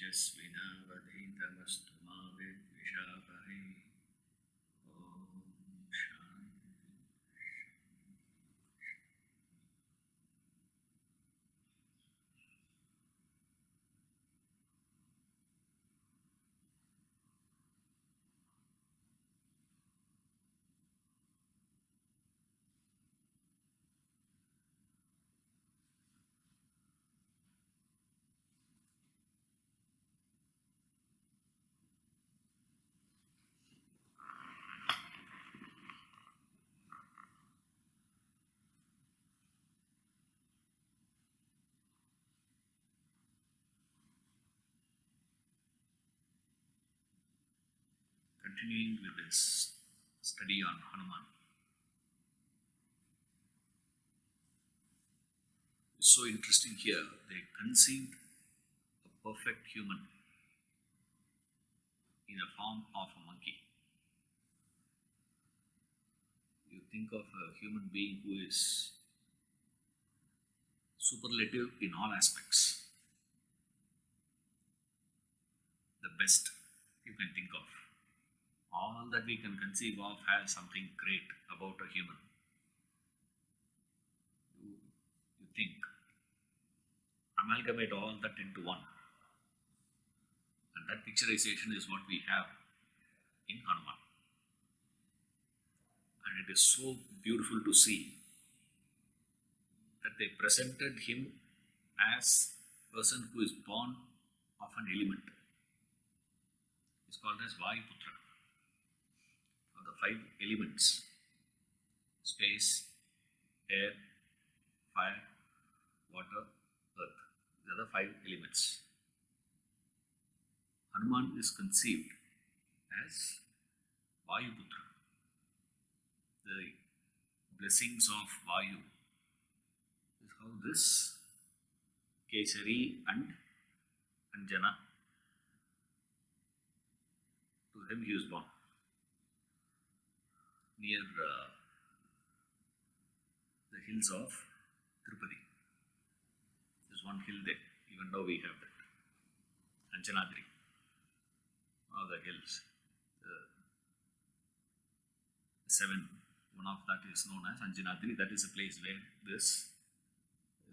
तेजस्विनावधीतमस्तु मा विद्विषावहै. Om Shanti. Continuing with this study on Hanuman. It's so interesting here. They conceived a perfect human in a form of a monkey. You think of a human being who is superlative in all aspects, the best you can think of. All that we can conceive of has something great about a human. You think, amalgamate all that into one. And that picturization is what we have in Hanuman. And it is so beautiful to see that they presented him as a person who is born of an element. It's called as Vayuputra. Of the 5 elements: space, air, fire, water, earth. These are the 5 elements. Hanuman is conceived as Vayuputra. The blessings of Vayu is how this Kesari and Anjana, to them he was born near the hills of Tirupati. There's one hill there, even now we have that, Anjanadri, one of the hills. The 7, one of that is known as Anjanadri. That is a place where this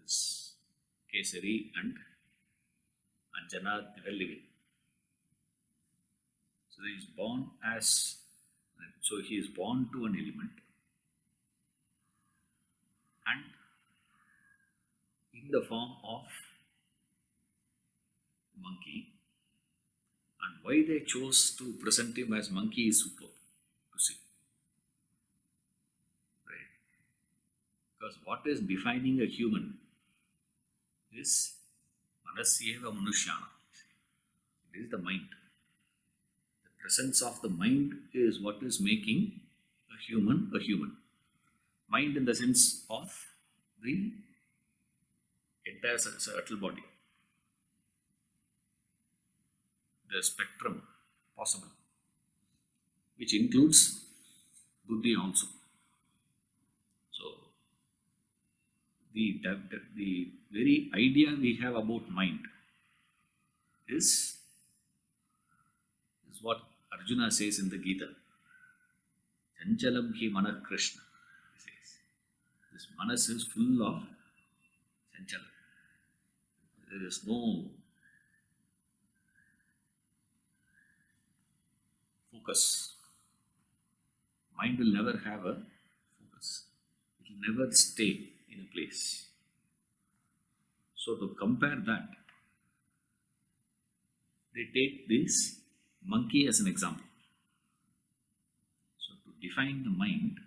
is Kesari and Anjana they were living. So he is born as, so he is born to an element, and in the form of monkey. And why they chose to present him as monkey is superb to see. Right? Because what is defining a human is Manasyeva Manushyana. It is the mind. The presence of the mind is what is making a human a human. Mind in the sense of the entire subtle body, the spectrum possible, which includes buddhi also. So, the very idea we have about mind is what Arjuna says in the Gita. Chanchalam hi manah Krishna, he says. This manas is full of chanchalam. There is no focus. Mind will never have a focus. It will never stay in a place. So to compare that, they take this monkey as an example. So to define the mind,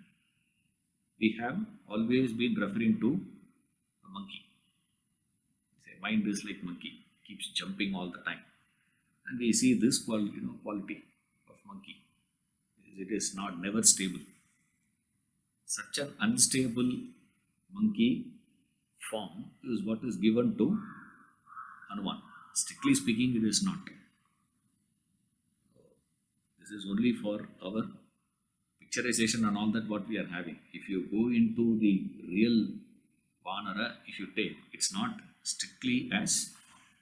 we have always been referring to a monkey. Say mind is like monkey, keeps jumping all the time. And we see this quality of monkey. It is not never stable. Such an unstable monkey form is what is given to Hanuman. Strictly speaking, it is not. This is only for our picturization and all that what we are having. If you go into the real Vanara, if you take, it's not strictly as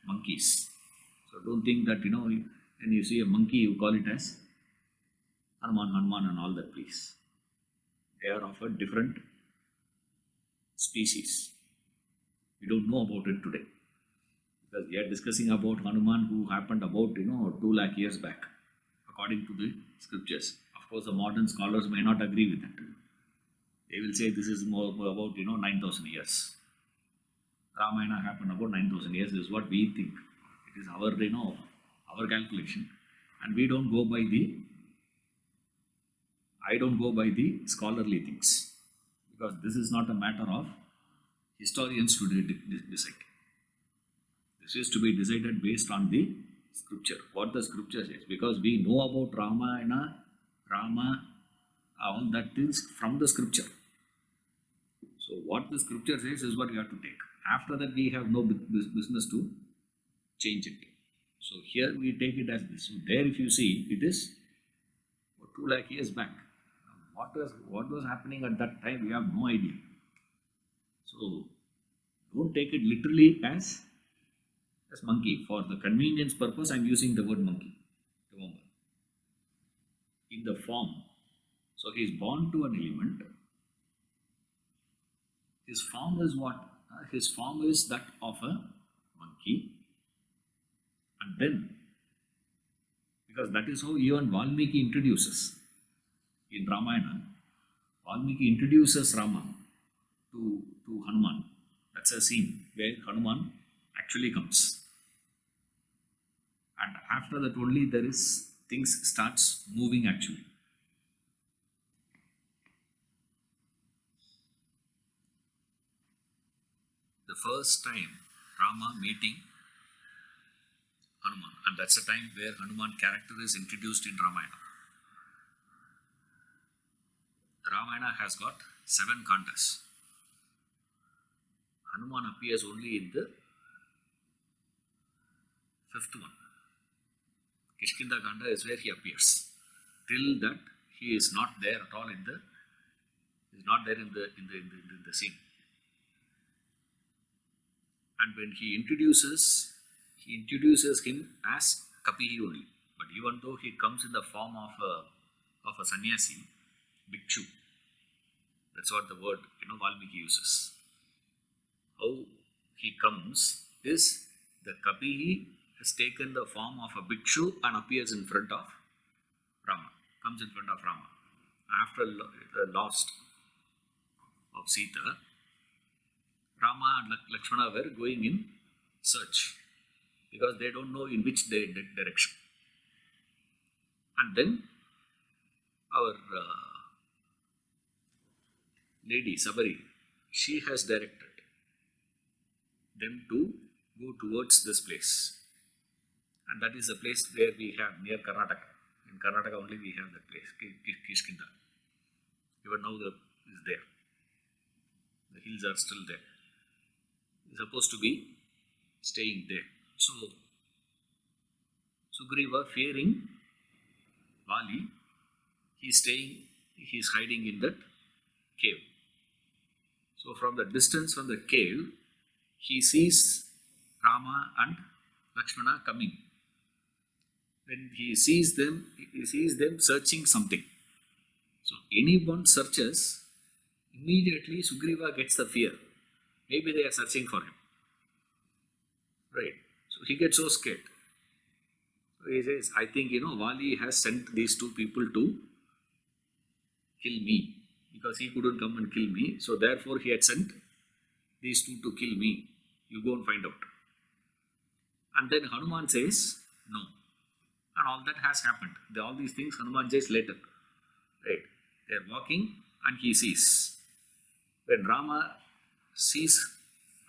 monkeys. So don't think that, when you see a monkey, you call it as Hanuman, Hanuman and all that, please. They are of a different species. We don't know about it today. Because we are discussing about Hanuman who happened about, 2 lakh years back, according to the scriptures. Of course, the modern scholars may not agree with that. They will say this is more about, 9,000 years. Ramayana happened about 9,000 years. This is what we think. It is our, our calculation. And we don't go by I don't go by the scholarly things. Because this is not a matter of historians to decide. This is to be decided based on the scripture, what the scripture says. Because we know about Ramayana, Rama, all that is from the scripture. So what the scripture says is what we have to take. After that, we have no business to change it. So here we take it as this. So there, if you see, it is 2 lakh years back. What was happening at that time, we have no idea. So don't take it literally as monkey. For the convenience purpose, I am using the word monkey. Remember. In the form. So he is born to an element. His form is what? His form is that of a monkey. And then, because that is how even Valmiki introduces. In Ramayana, Valmiki introduces Rama to Hanuman. That's a scene where Hanuman actually comes. And after that only things starts moving actually. The first time Rama meeting Hanuman, and that's the time where Hanuman character is introduced in Ramayana. Ramayana has got 7 kandas. Hanuman appears only in the 5th one. Kishkinda Kanda is where he appears. Till that, he is not there at all in the scene. And when he introduces him as Kapihi only. But even though he comes in the form of a sannyasi, bhikshu, that's what the word Valmiki uses. How he comes is the Kapihi has taken the form of a bhikshu and appears in front of Rama. Comes in front of Rama. After the loss of Sita, Rama and Lakshmana were going in search because they don't know in which direction. And then our lady Sabari, she has directed them to go towards this place. And that is the place where we have near Karnataka. In Karnataka only we have that place, Kishkinda. Even now is there. The hills are still there. It's supposed to be staying there. So, Sugriva, fearing Vali, he is hiding in that cave. So, from the distance from the cave, he sees Rama and Lakshmana coming. When he sees them searching something. So, anyone searches, immediately Sugriva gets the fear. Maybe they are searching for him. Right. So he gets so scared. So he says, I think, Vali has sent these 2 people to kill me. Because he couldn't come and kill me. So therefore he had sent these 2 to kill me. You go and find out. And then Hanuman says, no. And all that has happened. All these things Hanuman says later. Right. They are walking and he sees. When Rama sees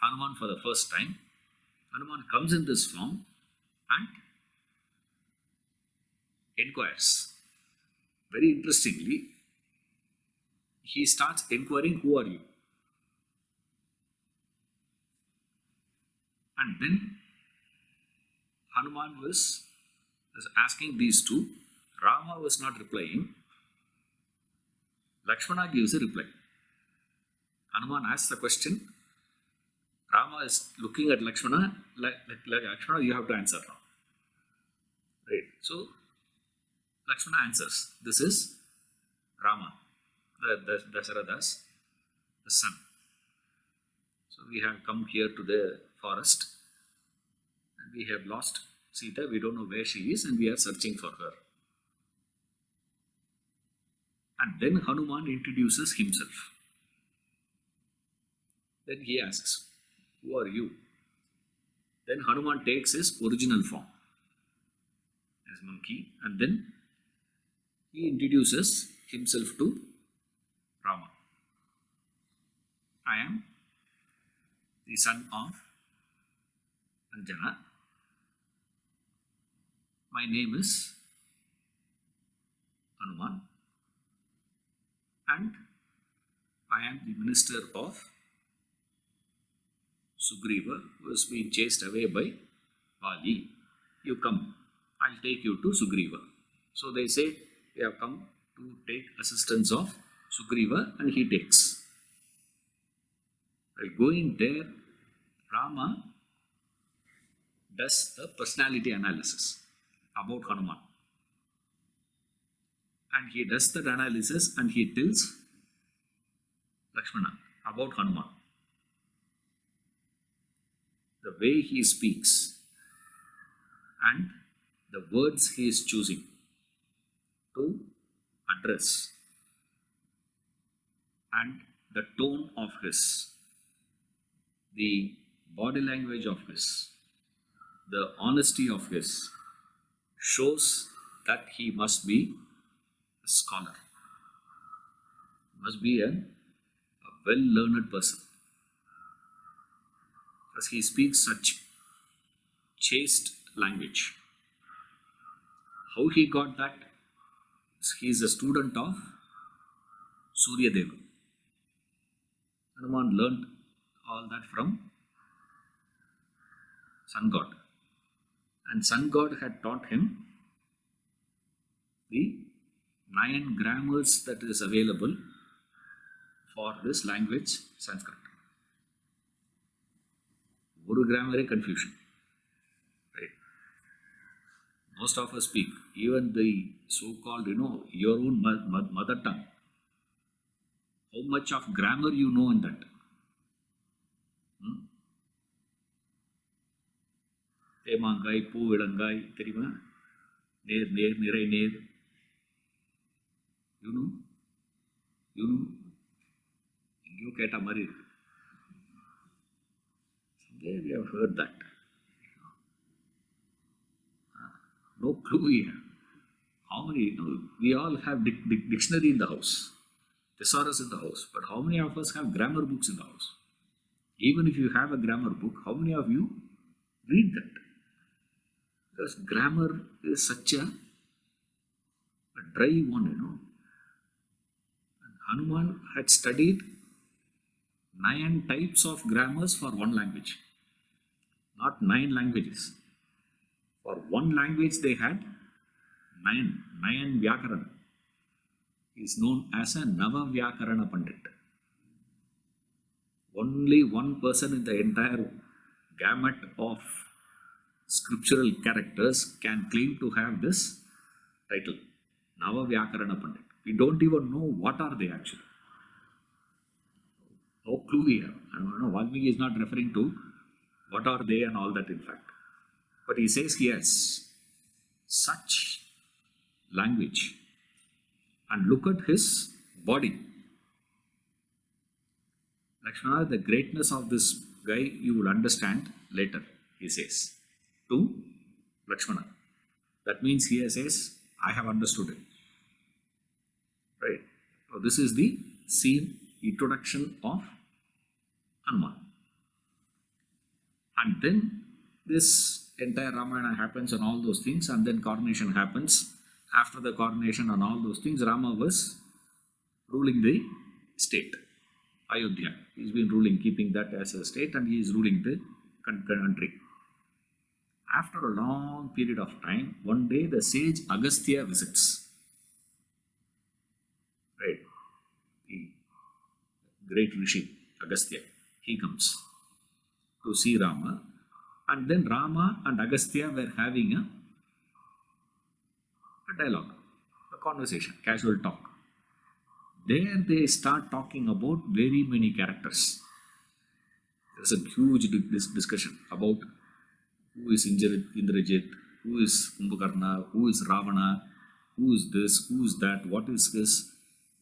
Hanuman for the first time, Hanuman comes in this form and inquires. Very interestingly, he starts inquiring, who are you? And then Hanuman was asking these 2. Rama was not replying. Lakshmana gives a reply. Hanuman asks the question. Rama is looking at Lakshmana. Lakshmana, you have to answer now. Right. So Lakshmana answers, this is Rama, the Dasharatha's the son. So we have come here to the forest and we have lost Sita. We don't know where she is and we are searching for her. And then Hanuman introduces himself. Then he asks, who are you? Then Hanuman takes his original form as monkey and then he introduces himself to Rama. I am the son of Anjana. My name is Hanuman and I am the minister of Sugriva, who has been chased away by Vali. You come, I'll take you to Sugriva. So they say, we have come to take assistance of Sugriva, and he takes. While going there, Rama does a personality analysis about Hanuman. And he does that analysis and he tells Lakshmana about Hanuman. The way he speaks and the words he is choosing to address and the tone of his, the body language of his, the honesty of his shows that he must be a scholar, must be a well-learned person. Because he speaks such chaste language. How he got that? He is a student of Surya Deva. Hanuman learned all that from Sun God. And Sun God had taught him the 9 grammars that is available for this language, Sanskrit. One grammar is confusion. Right? Most of us speak, even the so-called, your own mother tongue. How much of grammar you know in that? Temangai, Pu Vidangai, Terima, Ner, Nirai, Ner. You know? You get a married. Somewhere we have heard that. No clue we have. How many, we all have dictionary in the house, thesaurus in the house, but how many of us have grammar books in the house? Even if you have a grammar book, how many of you read that? Because grammar is such a dry one, And Hanuman had studied 9 types of grammars for one language, not 9 languages. For one language they had 9 Vyakarana. He is known as a Nava Vyakarana Pandit. Only one person in the entire gamut of scriptural characters can claim to have this title, Nava Vyakarana Pandit. We don't even know what are they actually. No clue we have. I don't know, Valmiki is not referring to what are they and all that in fact. But he says he has such language. And look at his body. Lakshmana, the greatness of this guy you will understand later, he says to Lakshmana. That means he says, I have understood it. Right? So this is the scene, introduction of Hanuman. And then this entire Ramayana happens and all those things, and then coronation happens. After the coronation and all those things, Rama was ruling the state, Ayodhya. He's been ruling, keeping that as a state, and he is ruling the country. After a long period of time, one day the sage Agastya visits. Right? The great Rishi, Agastya, he comes to see Rama. And then Rama and Agastya were having a a dialogue, a conversation, casual talk. There they start talking about very many characters. There's a huge discussion about who is Indrajit, who is Kumbhakarna, who is Ravana, who is this, who is that, what is this,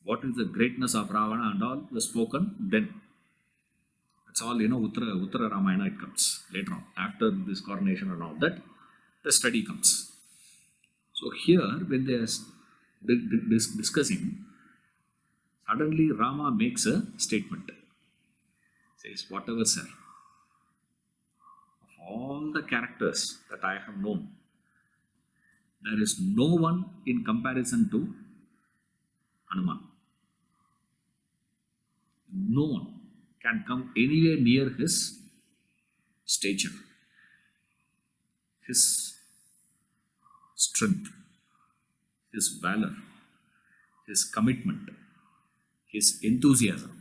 what is the greatness of Ravana, and all was spoken then. It's all, Uttara Ramayana it comes later on. After this coronation and all that, the study comes. So here, when they are discussing, suddenly Rama makes a statement. Says, whatever, sir, of all the characters that I have known, there is no one in comparison to Hanuman. No one can come anywhere near his stature, his strength, his valor, his commitment, his enthusiasm.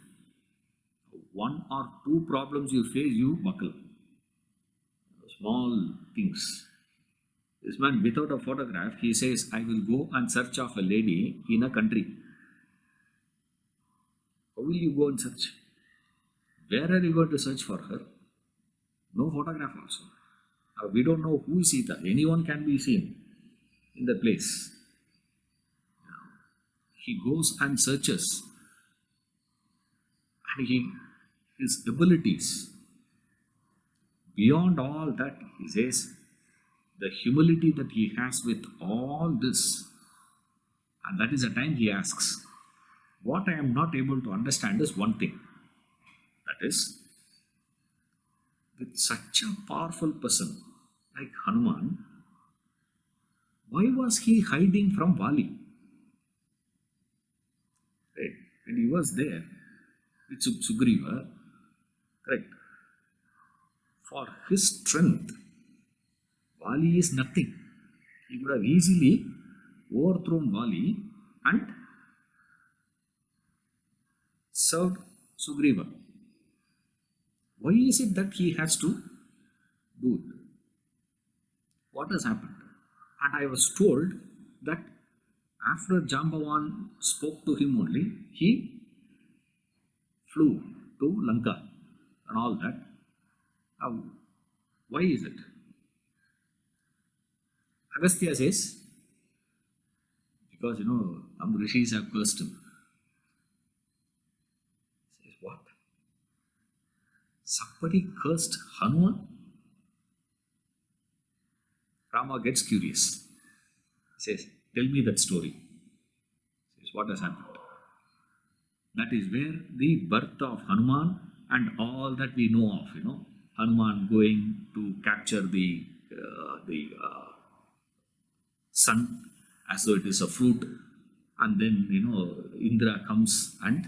One or two problems you face, you buckle. Small things. This man, without a photograph, he says, I will go and search of a lady in a country. How will you go and search? Where are you going to search for her? No photograph also. We don't know who is Sita. Anyone can be seen in the place. He goes and searches. And his abilities, beyond all that, he says, the humility that he has with all this, and that is the time he asks, what I am not able to understand is one thing. That is, with such a powerful person like Hanuman, why was he hiding from Vali? Right? When he was there with Sugriva, correct? For his strength, Vali is nothing. He could have easily overthrown Vali and served Sugriva. Why is it that he has to do it? What has happened? And I was told that after Jambavan spoke to him only, he flew to Lanka and all that. Why is it? Agastya says, because some rishis have cursed him. He says, what? Somebody cursed Hanuman? Rama gets curious. He says, tell me that story. He says, what has happened? That is where the birth of Hanuman and all that we know of, Hanuman going to capture the sun as though it is a fruit, and then Indra comes and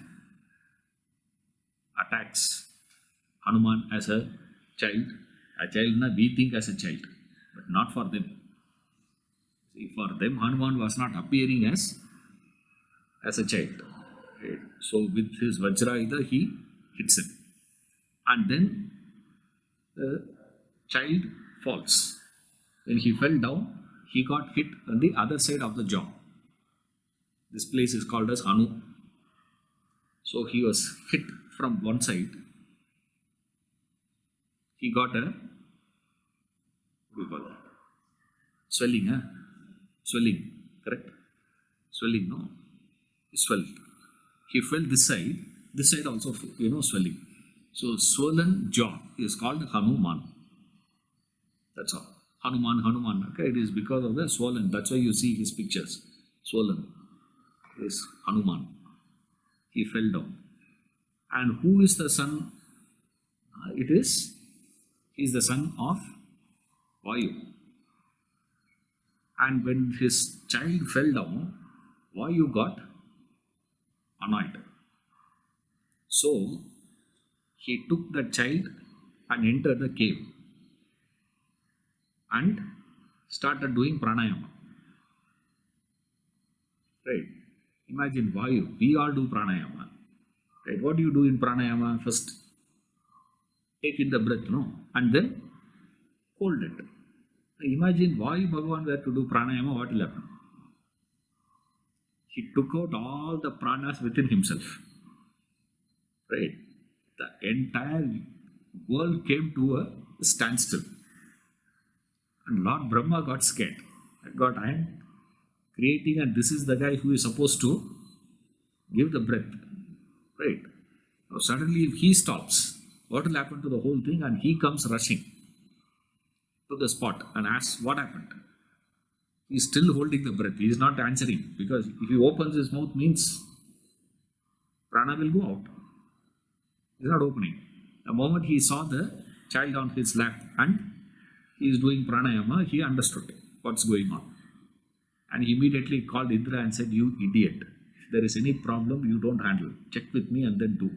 attacks Hanuman as a child. A child we think as a child, but not for them. See, for them Hanuman was not appearing as a child. Right? So with his Vajrayudha he hits him, and then the child falls. When he fell down, he got hit on the other side of the jaw. This place is called as Anu. So he was hit from one side. He got a, what do you call that? Swelling, Swelling, correct? Swelling, no? He swelled. He fell this side also, swelling. So swollen jaw is called Hanuman. That's all. Hanuman. Okay, it is because of the swollen. That's why you see his pictures. Swollen is Hanuman. He fell down. And who is the son? He's the son of Vayu. And when his child fell down, Vayu got annoyed. So he took the child and entered the cave and started doing pranayama. Right? Imagine Vayu. We all do pranayama. Right? What do you do in pranayama? First, take in the breath, and then hold it. Imagine Vayu Bhagavan were to do pranayama, what will happen? He took out all the pranas within himself. Right? The entire world came to a standstill. And Lord Brahma got scared. I am creating, and this is the guy who is supposed to give the breath. Right? Now suddenly, if he stops, what will happen to the whole thing? And he comes rushing to the spot and asks, what happened? He's still holding the breath. He is not answering, because if he opens his mouth, means prana will go out. He's not opening. The moment he saw the child on his lap and he is doing pranayama, he understood what's going on. And he immediately called Indra and said, you idiot. If there is any problem, you don't handle. Check with me and then do.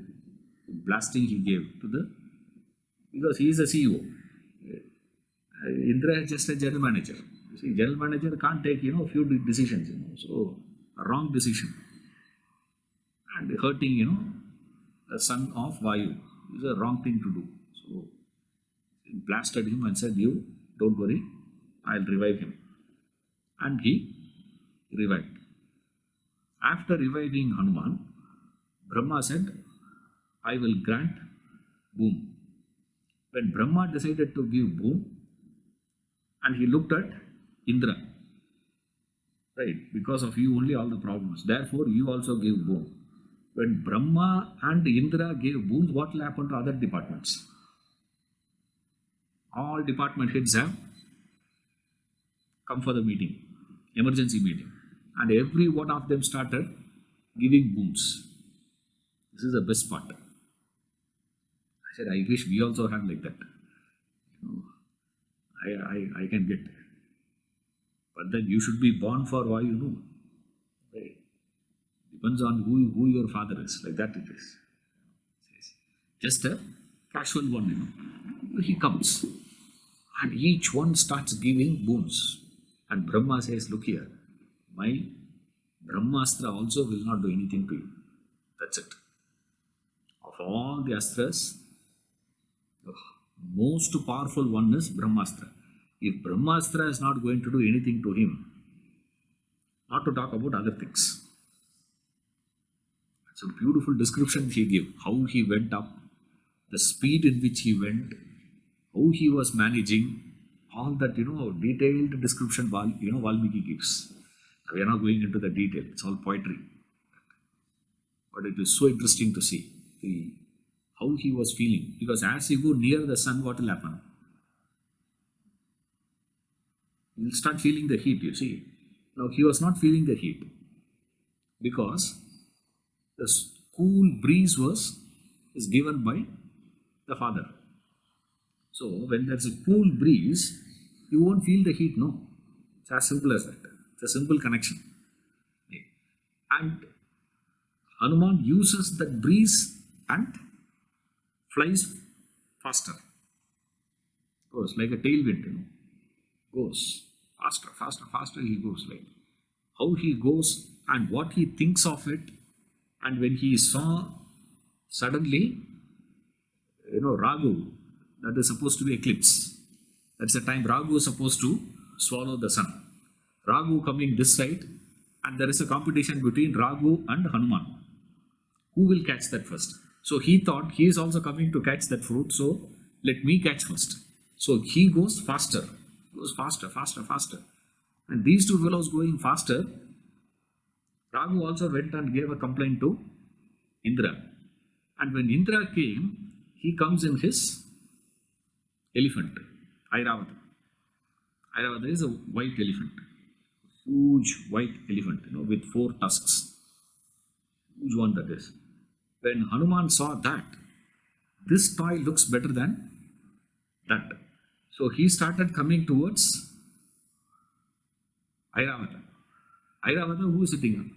Blasting he gave to because he is a CEO. Indra is just a general manager. You see, general manager can't take, few decisions, So, a wrong decision. And hurting, the son of Vayu is a wrong thing to do. So, he blasted him and said, you don't worry, I'll revive him. And he revived. After reviving Hanuman, Brahma said, I will grant boon. When Brahma decided to give boon, and he looked at Indra, right, because of you only all the problems, therefore you also gave boon. When Brahma and Indra gave boons, what will happen to other departments? All department heads have come for the meeting, emergency meeting, and every one of them started giving boons. This is the best part. I said, I wish we also had like that. I can get. But then you should be born for why you know. Right? Depends on who your father is. Like that it is. Just a casual one, He comes. And each one starts giving boons. And Brahma says, look here, my Brahmastra also will not do anything to you. That's it. Of all the astras, the most powerful one is Brahmastra. If Brahmastra is not going to do anything to him, not to talk about other things. It's a beautiful description he gave, how he went up, the speed in which he went, how he was managing, all that, detailed description, Valmiki gives. We are not going into the detail, it's all poetry. But it is so interesting to see how he was feeling. Because as you go near the sun, what will happen? You will start feeling the heat, you see. Now, he was not feeling the heat because the cool breeze is given by the father. So, when there's a cool breeze, you won't feel the heat, no. It's as simple as that. It's a simple connection. And Hanuman uses that breeze and flies faster. Goes like a tailwind, Goes faster, faster, faster he goes. Like how he goes and what he thinks of it. And when he saw suddenly, Ragu, that is supposed to be eclipse. That's the time Ragu is supposed to swallow the sun. Ragu coming this side, and there is a competition between Ragu and Hanuman. Who will catch that first? So he thought he is also coming to catch that fruit, so let me catch first. So he goes faster. Goes faster, faster, faster. And these two fellows going faster, Ragu also went and gave a complaint to Indra. And when Indra came, he comes in his elephant, Airavata. Airavata is a white elephant. Huge white elephant, with 4 tusks. Huge one that is. When Hanuman saw that, this toy looks better than that. So he started coming towards Airavata. Airavata, who is sitting?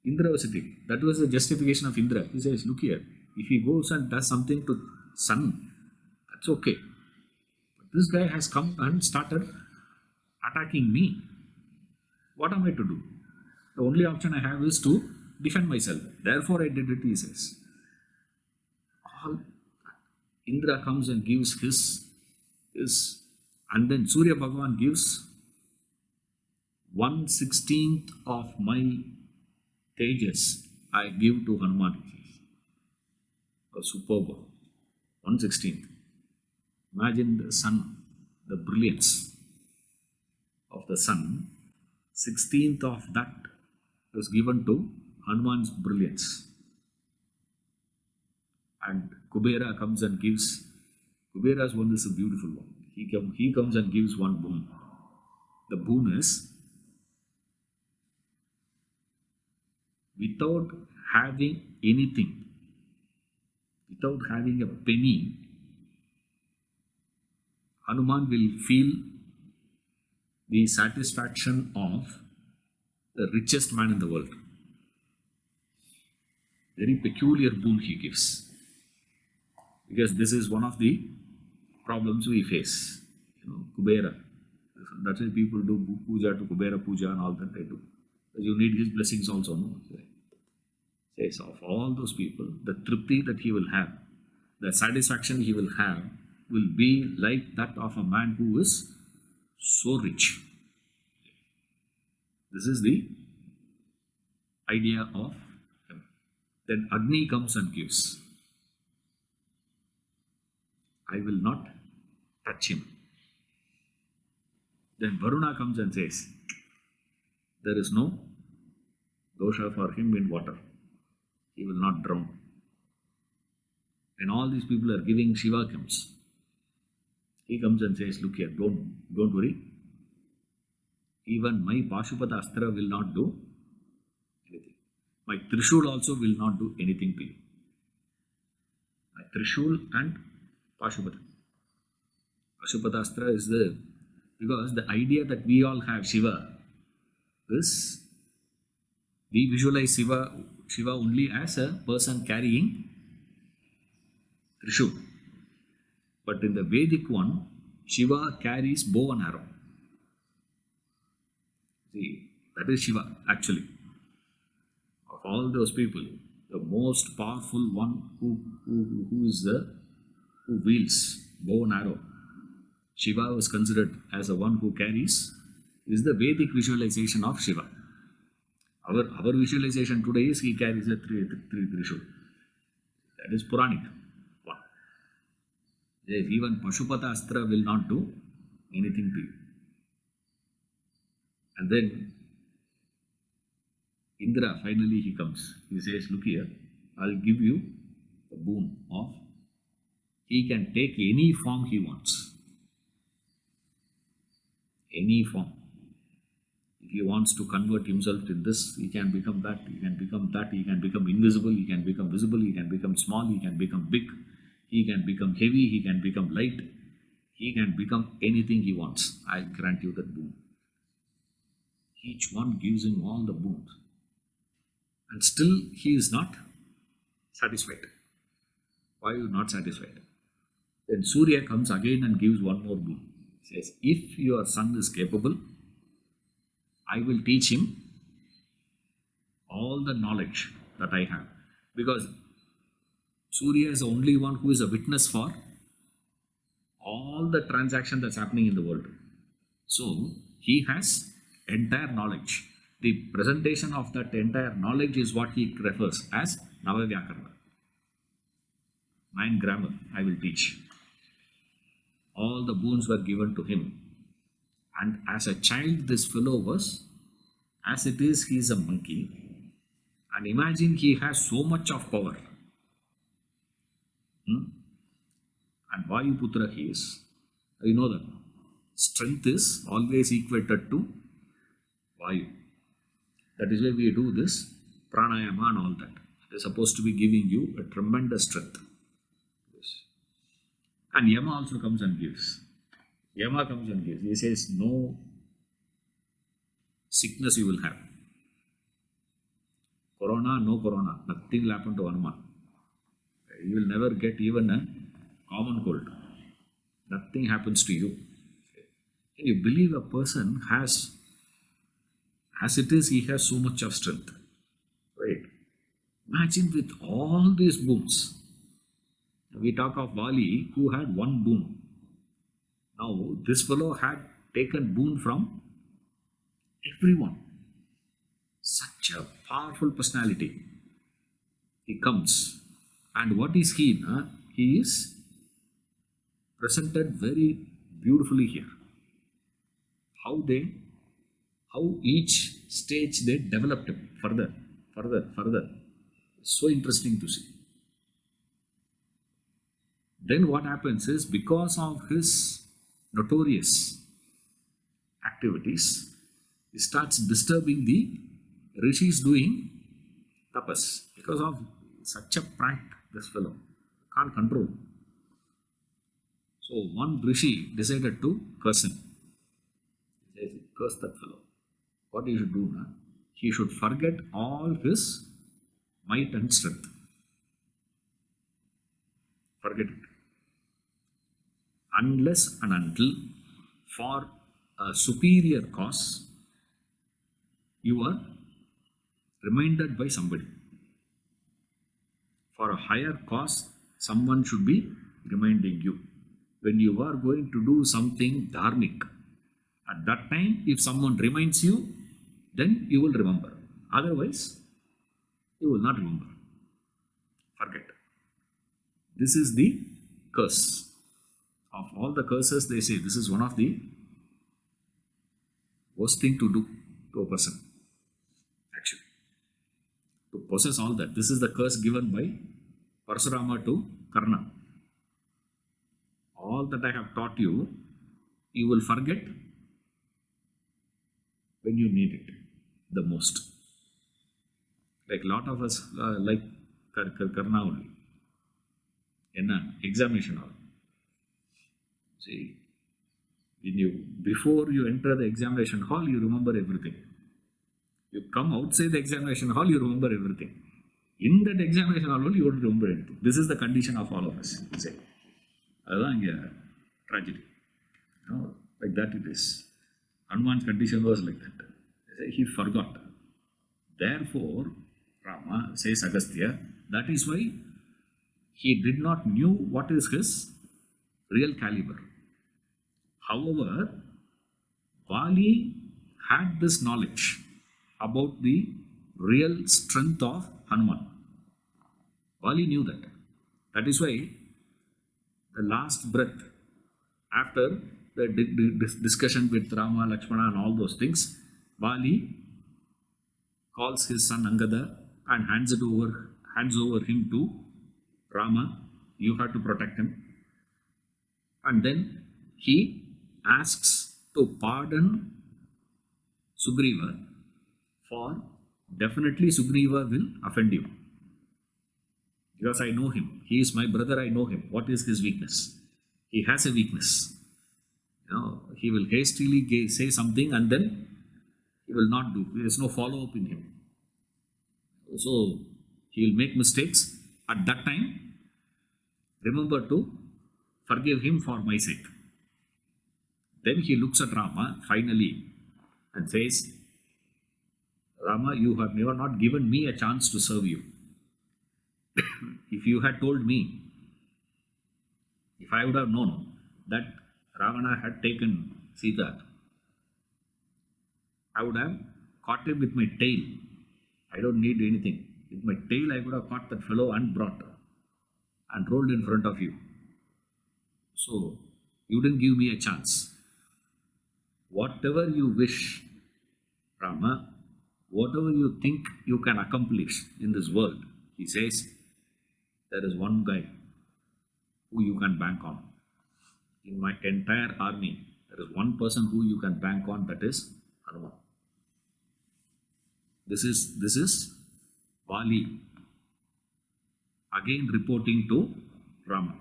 Indra was sitting. That was the justification of Indra. He says, look here, if he goes and does something to sun, that's okay. But this guy has come and started attacking me. What am I to do? The only option I have is to defend myself. Therefore I did it, he says. Indra comes and gives his, and then Surya Bhagavan gives 1/16 of my Tejas I give to Hanuman. A superb. 1/16. Imagine the sun, the brilliance of the sun. 16th of that was given to Hanuman's brilliance. And Kubera comes and gives. Kubera's one is a beautiful one. He comes and gives one boon. The boon is, without having anything, without having a penny, Hanuman will feel the satisfaction of the richest man in the world. Very peculiar boon he gives. Because this is one of the problems we face. Kubera. That's why people do puja to Kubera puja and all that they do. You need his blessings also. No? Says of all those people, the tripti that he will have, the satisfaction he will have, will be like that of a man who is so rich. This is the idea of him. Then Agni comes and gives. I will not touch him. Then Varuna comes and says, there is no dosha for him in water. He will not drown. And all these people are giving, Shiva comes. He comes and says, look here, don't worry. Even my Pashupata Astra will not do anything. My Trishul also will not do anything to you. My Trishul and Pashupata. Pashupata Astra is because the idea that we all have Shiva is, we visualize Shiva only as a person carrying Trishul. But in the Vedic one, Shiva carries bow and arrow. See, that is Shiva actually. Of all those people, the most powerful one who wields bow and arrow, Shiva was considered as the one who carries, is the Vedic visualization of Shiva. Our visualization today is he carries a three Trishul. That is Puranic one. Even Pashupata Astra will not do anything to you. And then Indra, finally he comes. He says, look here, I'll give you the boon of, he can take any form he wants. Any form. If he wants to convert himself to this, he can become that, he can become that, he can become invisible, he can become visible, he can become small, he can become big, he can become heavy, he can become light, he can become anything he wants. I grant you that boon. Each one gives him all the boons. And still he is not satisfied. Why are you not satisfied? Then Surya comes again and gives one more boon. He says, if your son is capable, I will teach him all the knowledge that I have. Because Surya is the only one who is a witness for all the transaction that's happening in the world. So he has entire knowledge. The presentation of that entire knowledge is what he refers as Navavyakarana. 9 grammar I will teach. All the boons were given to him. And as a child, this fellow was, as it is, he is a monkey. And imagine he has so much of power. And Vayuputra he is. You know that strength is always equated to Vayu. That is why we do this pranayama and all that. It is supposed to be giving you a tremendous strength. And Yama also comes and gives. Yama comes and gives. He says, no sickness you will have. Corona, no corona. Nothing will happen to Hanuman. You will never get even a common cold. Nothing happens to you. You believe a person has, as it is, he has so much of strength. Right? Imagine with all these boons. We talk of Bali who had one boon. Now, this fellow had taken boon from everyone. Such a powerful personality. He comes. And what is he? He is presented very beautifully here. How each stage they developed further. So interesting to see. Then what happens is, because of his notorious activities, he starts disturbing the rishis doing tapas. Because of such a prank, this fellow can't control. So one rishi decided to curse him. He says, curse that fellow. What he should do now? He should forget all his might and strength. Forget it. Unless and until for a superior cause, you are reminded by somebody. For a higher cause, someone should be reminding you. When you are going to do something dharmic, at that time, if someone reminds you, then you will remember. Otherwise, you will not remember. Forget. This is the curse. Of all the curses, they say this is one of the worst thing to do to a person. Actually, to possess all that. This is the curse given by Parasurama to Karna. All that I have taught you, you will forget when you need it the most. Like lot of us like Karna only. Examination hall. See, before you enter the examination hall, you remember everything. You come outside the examination hall, you remember everything. In that examination hall only, you won't remember anything. This is the condition of all of us. Say, tragedy. Like that it is. Hanuman's condition was like that. He forgot. Therefore, Rama says Agastya, that is why he did not knew what is his real caliber. However, Vali had this knowledge about the real strength of Hanuman. Vali knew that. That is why the last breath, after the discussion with Rama, Lakshmana and all those things, Vali calls his son Angada and hands over him to Rama. You have to protect him. And then he asks to pardon Sugriva, for definitely Sugriva will offend you. Because I know him. He is my brother, I know him. What is his weakness? He has a weakness. He will hastily say something and then he will not do. There is no follow-up in him. So, he will make mistakes. At that time, remember to forgive him for my sake. Then he looks at Rama finally and says, Rama, you have never not given me a chance to serve you. If you had told me, if I would have known that Ravana had taken Sita, I would have caught him with my tail. I don't need anything. With my tail, I would have caught that fellow and brought and rolled in front of you. So, you didn't give me a chance. Whatever you wish, Rama, whatever you think you can accomplish in this world, he says, there is one guy who you can bank on. In my entire army, there is one person who you can bank on, that is Hanuman. This is Vali again reporting to Rama.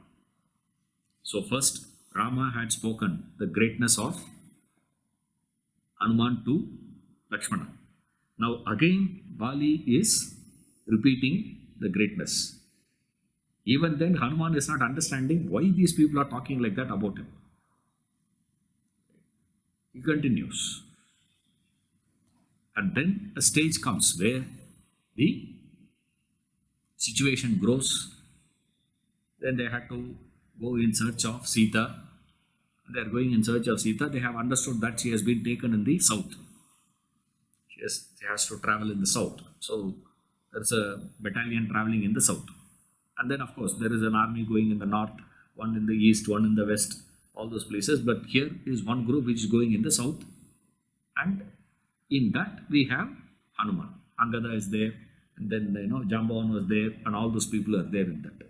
So first, Rama had spoken the greatness of Hanuman to Lakshmana. Now again, Vali is repeating the greatness. Even then, Hanuman is not understanding why these people are talking like that about him. He continues. And then a stage comes where the situation grows. Then they had to go in search of Sita. They are going in search of Sita. They have understood that she has been taken in the south. She Yes, he has to travel in the south. So there's a battalion traveling in the south. And then, of course, there is an army going in the north, one in the east, one in the west, all those places. But here is one group which is going in the south. And in that, we have Hanuman. Angada is there. And then, Jambavan was there. And all those people are there in that.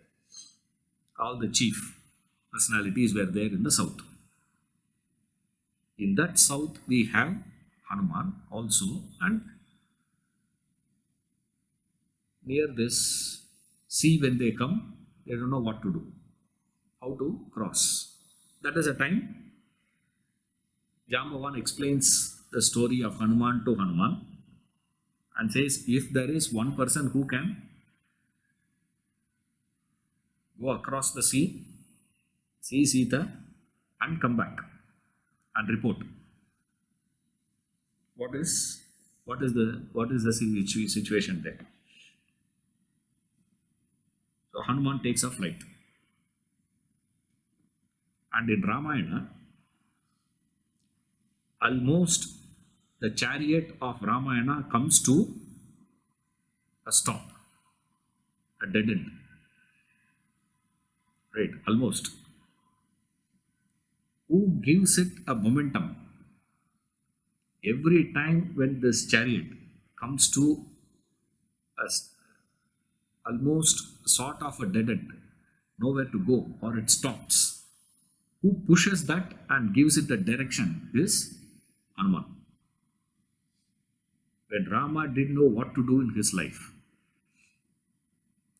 All the chief personalities were there in the south. In that south, we have Hanuman also, and near this sea, when they come, they don't know what to do, how to cross. That is a time Jambavan explains the story of Hanuman to Hanuman and says, if there is one person who can go across the sea, see Sita, and come back and report. What is the situation there? So Hanuman takes a flight. And in Ramayana, almost the chariot of Ramayana comes to a stop, a dead end. Right, almost. Who gives it a momentum? Every time when this chariot comes to almost sort of a dead end, nowhere to go, or it stops, who pushes that and gives it a direction is Hanuman. When Rama didn't know what to do in his life,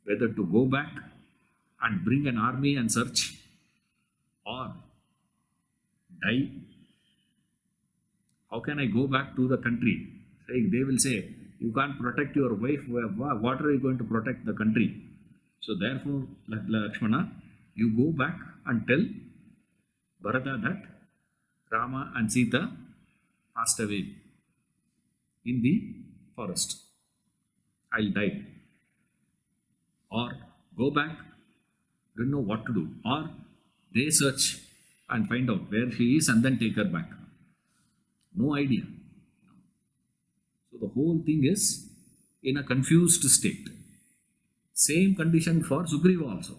whether to go back and bring an army and search, or die. How can I go back to the country? They will say, you can't protect your wife. What are you going to protect the country? So therefore, Lakshmana, you go back and tell Bharata that Rama and Sita passed away in the forest. I'll die. Or go back, don't know what to do. Or they search and find out where she is and then take her back. No idea. So the whole thing is in a confused state. Same condition for Sugriva also.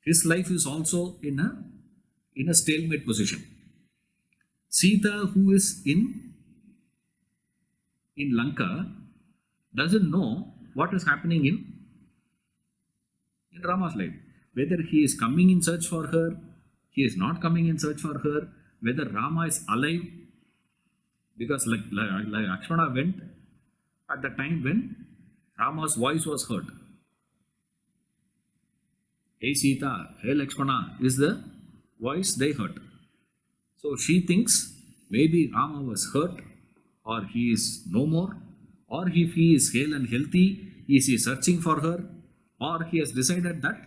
His life is also in a stalemate position. Sita, who is in Lanka, doesn't know what is happening in Rama's life. Whether he is coming in search for her, he is not coming in search for her, whether Rama is alive, because like Lakshmana went at the time when Rama's voice was heard. Hey Sita, hey Lakshmana, is the voice they heard. So she thinks maybe Rama was hurt, or he is no more, or if he is hale and healthy, is he searching for her, or he has decided that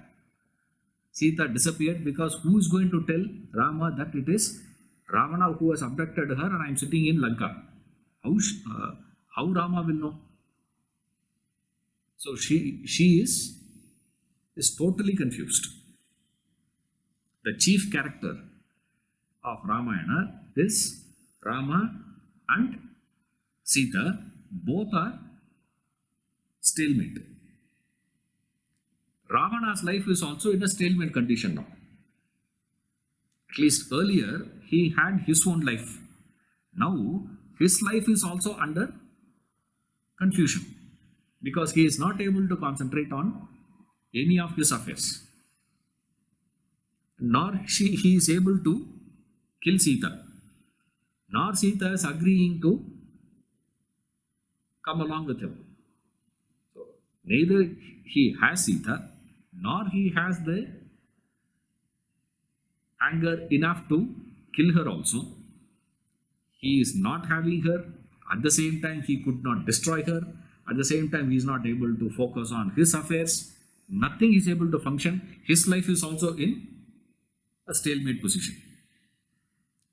Sita disappeared, because who is going to tell Rama that it is Ravana who has abducted her and I am sitting in Lanka? How Rama will know? So she is totally confused. The chief character of Ramayana is Rama and Sita. Both are stalemate. Ravana's life is also in a stalemate condition now. At least earlier, he had his own life. Now, his life is also under confusion, because he is not able to concentrate on any of his affairs. Nor he is able to kill Sita. Nor Sita is agreeing to come along with him. So, neither he has Sita, nor he has the anger enough to kill her also. He is not having her. At the same time, he could not destroy her. At the same time, he is not able to focus on his affairs. Nothing is able to function. His life is also in a stalemate position.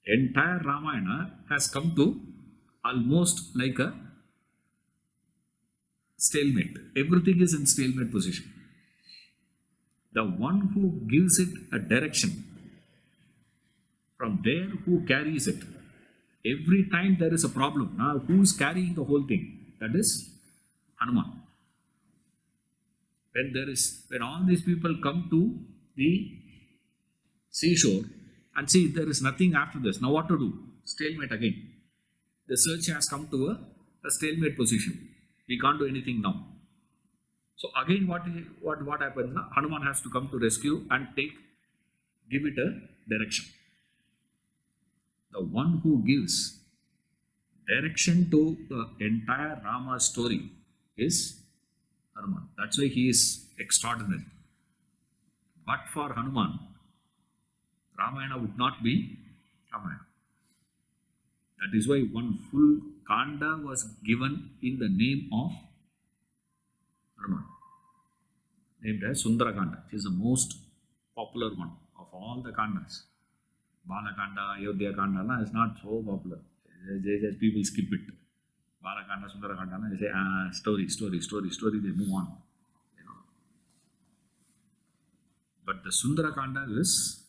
Entire Ramayana has come to almost like a stalemate. Everything is in stalemate position. The one who gives it a direction, from there who carries it, Every time there is a problem, now who's carrying the whole thing? That is Hanuman. When all these people come to the seashore and see there is nothing after this, now what to do? Stalemate again. The search has come to a stalemate position. We can't do anything now. So again, what happens now? Hanuman has to come to rescue and give it a direction. The one who gives direction to the entire Rama story is Hanuman. That's why he is extraordinary. But for Hanuman, Ramayana would not be Ramayana. That is why one full kanda was given in the name of Hanuman, named as Sundarakanda, which is the most popular one of all the kandas. Balakanda, Ayodhya Kanda is not so popular. Just people skip it. Balakanda, Sundarakanda, they say, story, they move on. You know. But the Sundarakanda is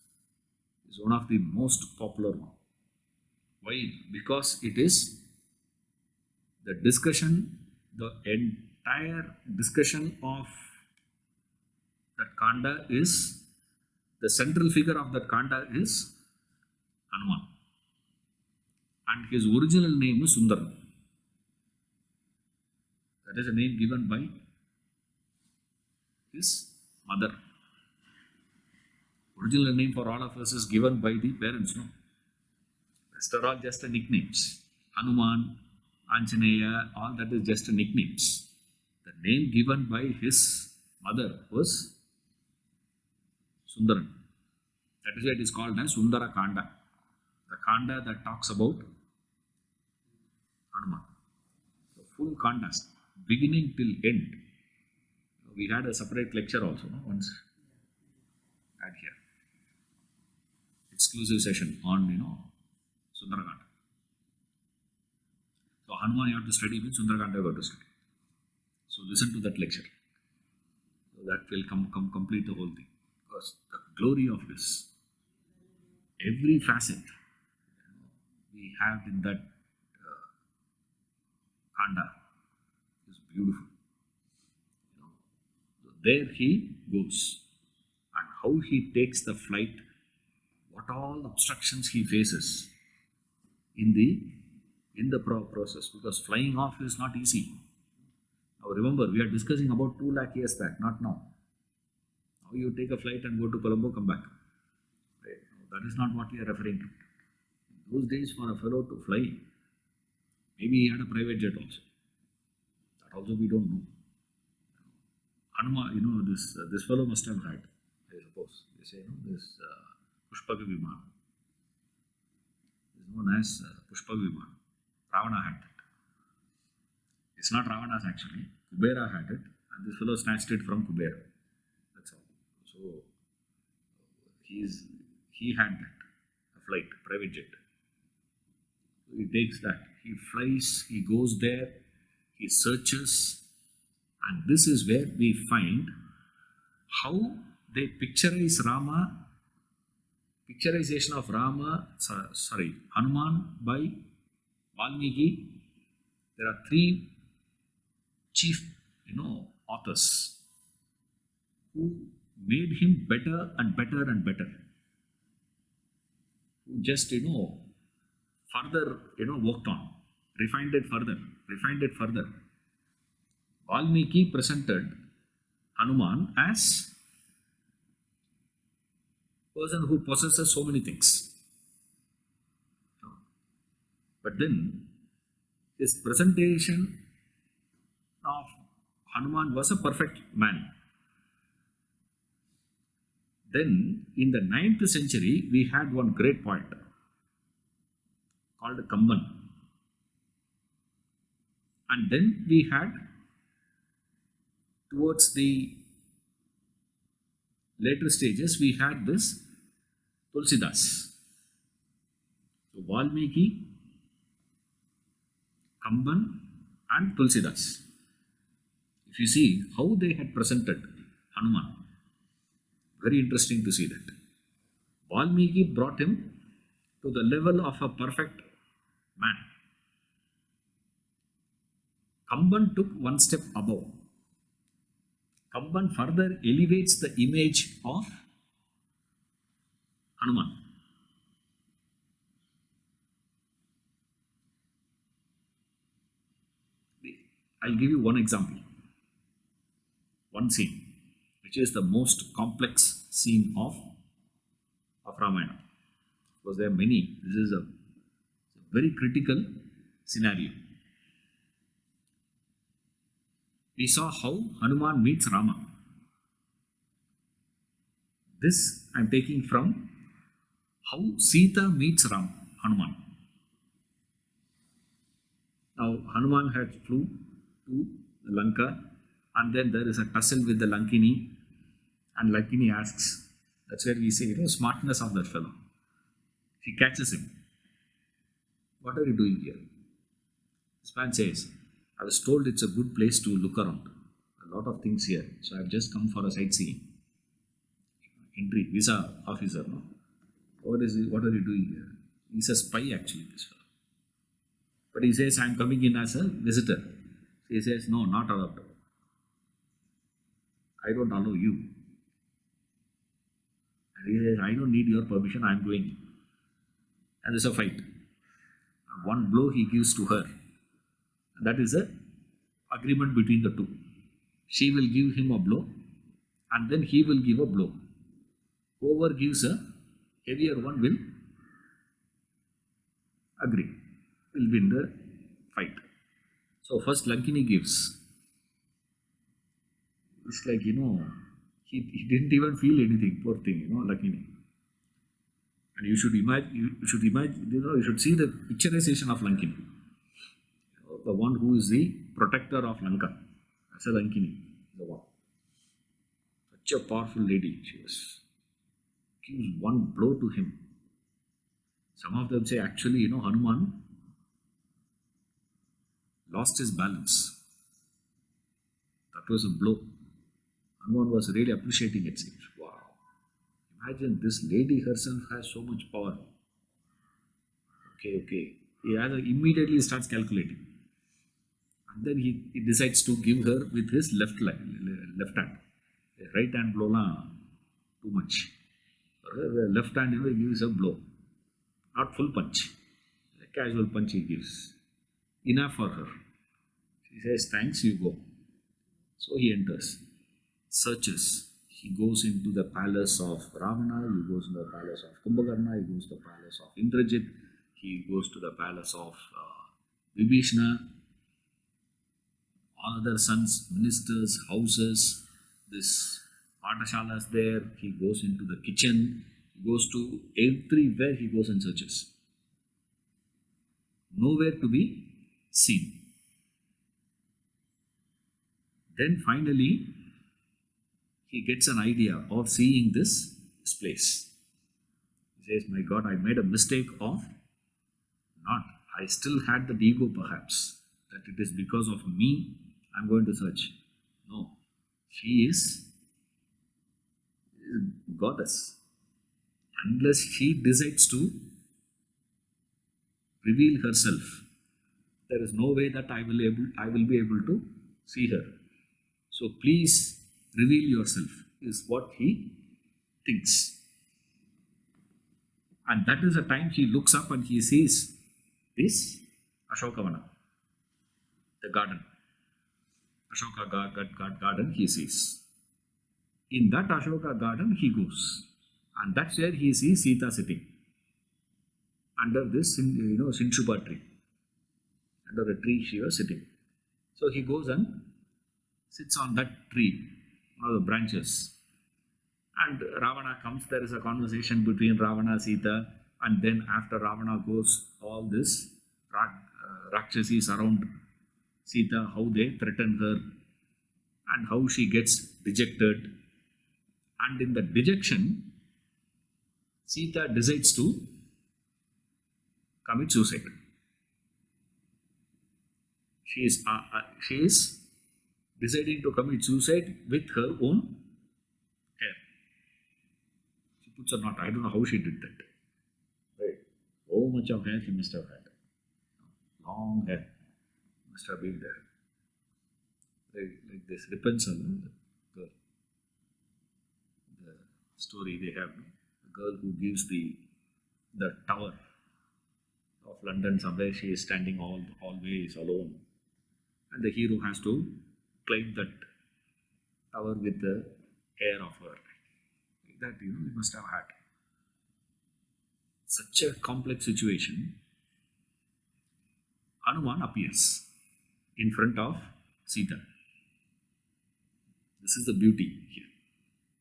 one of the most popular one. Why? Because it is the discussion, the entire discussion of that kanda is, the central figure of that kanda is Hanuman. And his original name is Sundar. That is a name given by his mother. Original name for all of us is given by the parents, no? Rest are all just nicknames. Hanuman, Anjaneya, all that is just nicknames. The name given by his mother was Sundaran. That is why it is called as Sundara Kanda. The Kanda that talks about Hanuman. The full Kandas, beginning till end. We had a separate lecture also, no? Once had here. Exclusive session on, Sundarakanda. So Hanuman you have to study, means Sundarakanda you have to study. So listen to that lecture. So that will complete the whole thing. Because the glory of this, every facet we have in that Kanda is beautiful. So there he goes. And how he takes the flight, what all obstructions he faces in the process, because flying off is not easy. Now remember, we are discussing about 2 lakh years back, not now. Now you take a flight and go to Colombo, come back. Right? That is not what we are referring to. In those days, for a fellow to fly, maybe he had a private jet also. That also we don't know. Hanuman, this fellow must have had, I suppose. They say, this Pushpaka Viman is known as Pushpaka Viman. Ravana had that. It's not Ravana's actually. Kubera had it, and this fellow snatched it from Kubera. That's all. So he had that, a flight, private jet. So he takes that. He flies. He goes there. He searches, and this is where we find how they picturization of Hanuman by Valmiki. There are 3 chief, authors who made him better and better and better. Who just, further, worked on, refined it further. Valmiki presented Hanuman as person who possesses so many things. But then his presentation of Hanuman was a perfect man. Then in the 9th century, we had one great poet called Kamban. And then we had, towards the later stages, we had this Tulsidas. So Valmiki, Kamban and Tulsidas. If you see how they had presented Hanuman, very interesting to see that. Valmiki brought him to the level of a perfect man. Kamban took one step above. Kamban further elevates the image of Hanuman. I'll give you one example, one scene, which is the most complex scene of Ramayana. Because there are many. This is a very critical scenario. We saw how Hanuman meets Rama. This I am taking from how Sita meets Hanuman. Now Hanuman had flew to Lanka, and then there is a tussle with the Lankini, and Lankini asks, that's where we say, smartness of that fellow. She catches him. What are you doing here? This man says, I was told it's a good place to look around. A lot of things here. So I've just come for a sightseeing. Entry, visa officer, no? What are you doing here? He's a spy actually, this fellow. But he says, I'm coming in as a visitor. He says, no, not allowed. I don't allow you. And he says, I don't need your permission, I'm going. And there's a fight. One blow he gives to her. And that is an agreement between the two. She will give him a blow, and then he will give a blow. Whoever gives a heavier one will agree, will win the fight. So first Lankini gives. It's like, he didn't even feel anything, poor thing, Lankini. And you should imagine, you should see the picturization of Lankini. The one who is the protector of Lanka. That's a Lankini, the one. Such a powerful lady she was. Gives one blow to him. Some of them say actually, Hanuman lost his balance. That was a blow. Hanuman was really appreciating it. Wow. Imagine this lady herself has so much power. Okay. He immediately starts calculating. And then he decides to give her with his left hand. Right hand blow too much. The left hand he gives a blow. Not full punch. A casual punch he gives. Enough for her. She says, thanks, you go. So he enters. Searches. He goes into the palace of Ravana, he goes into the palace of Kumbhakarna, he goes to the palace of Indrajit, he goes to the palace of Vibhishana, all other sons, ministers, houses, this Patashalas there, he goes into the kitchen, he goes to everywhere he goes and searches. Nowhere to be seen. Then finally, he gets an idea of seeing this place. He says, my God, I made a mistake of not. I still had that ego perhaps, that it is because of me I'm going to search. No, she is goddess. Unless she decides to reveal herself, there is no way that I will be able to see her. So please reveal yourself, is what he thinks. And that is the time he looks up and he sees this Ashokavana, the garden. Ashoka garden he sees. In that Ashoka garden he goes. And that's where he sees Sita sitting. Under this, Sinshupa tree. Under a tree she was sitting. So he goes and sits on that tree, one of the branches. And Ravana comes, there is a conversation between Ravana, Sita, and then after Ravana goes, all this Rakshasi surround Sita, how they threaten her, and how she gets dejected. And in the dejection, Sita decides to commit suicide. She is deciding to commit suicide with her own hair. She puts a knot. I don't know how she did that. Right? So much of hair she must have had. long hair, must have been there. Like this Rapunzel, the story they have, the girl who gives the tower of London somewhere, she is standing always alone, and the hero has to climb that tower with the hair of her. Like that, we must have had such a complex situation. Hanuman appears in front of Sita. This is the beauty here.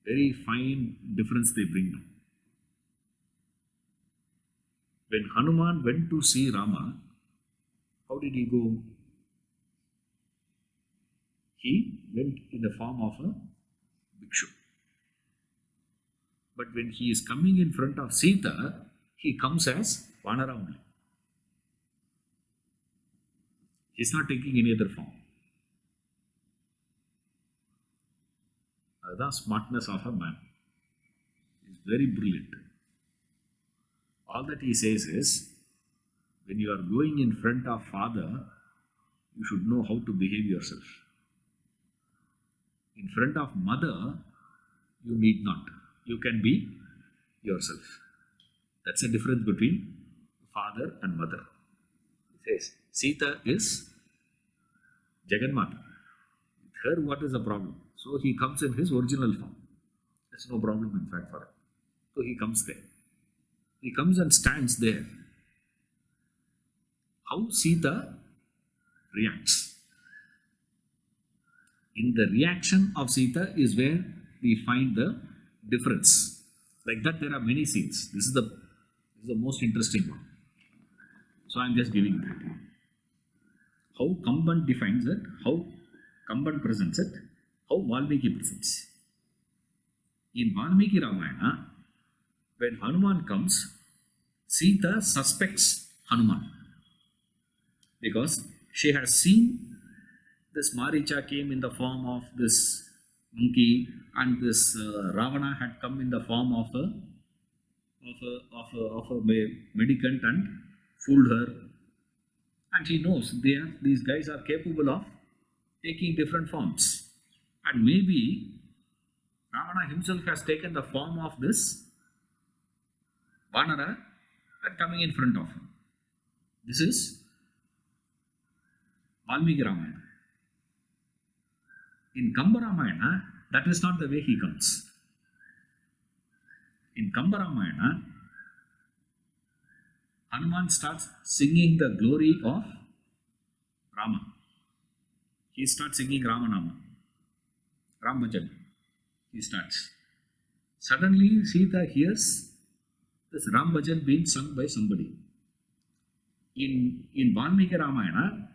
Very fine difference they bring now. When Hanuman went to see Rama, how did he go? He went in the form of a bhikshu. But when he is coming in front of Sita, he comes as Vanara only. He is not taking any other form. That's the smartness of a man. He is very brilliant. All that he says is, when you are going in front of Father, you should know how to behave yourself. In front of Mother, you need not. You can be yourself. That's the difference between father and mother. He says, Sita is Jagannatha. With her, what is the problem? So he comes in his original form. There's no problem in fact for him. So he comes there. He comes and stands there. How Sita reacts. In the reaction of Sita is where we find the difference. Like that, there are many scenes. This is the most interesting one. So I am just giving that. How Kamban defines it, how Kamban presents it, how Valmiki presents. In Valmiki Ramayana, when Hanuman comes, Sita suspects Hanuman because she has seen this Maricha came in the form of this monkey, and this Ravana had come in the form of a mendicant and fooled her. And she knows these guys are capable of taking different forms. And maybe Ravana himself has taken the form of this Vanara and coming in front of him. This is Valmiki Ramayana. In Kamba Ramayana, that is not the way he comes. In Kamba Ramayana, Hanuman starts singing the glory of Rama. He starts singing Ramanama, Ram Bhajan. He starts. Suddenly, Sita hears this Ram Bhajan being sung by somebody. In Valmiki Ramayana,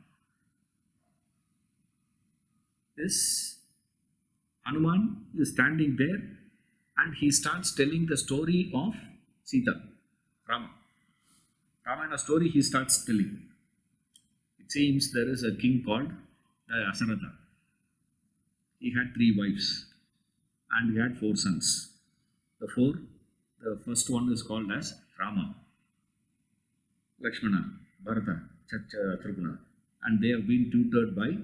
this Hanuman is standing there and he starts telling the story of Sita, Rama. Ramayana story he starts telling. It seems there is a king called Asaratha. He had 3 wives and he had 4 sons. The first one is called as Rama, Lakshmana, Bharata, Tribhuna, and they have been tutored by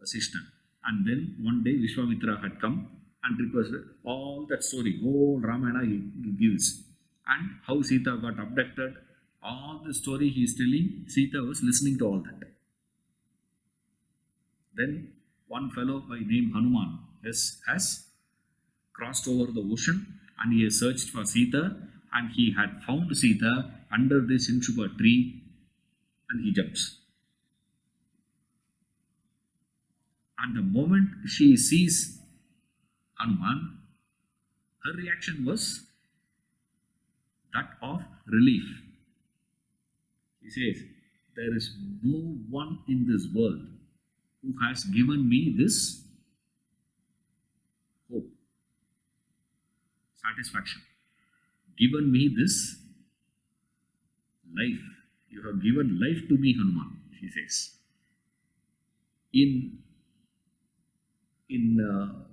Vasishta. And then one day Vishwamitra had come and requested all that story, whole Ramayana he gives, and how Sita got abducted. All the story he is telling, Sita was listening to all that. Then one fellow by name Hanuman has crossed over the ocean and he has searched for Sita, and he had found Sita under the Sinshuba tree, and he jumps. And the moment she sees Hanuman, her reaction was that of relief. He says, there is no one in this world who has given me this hope, satisfaction, given me this life. You have given life to me, Hanuman, he says. In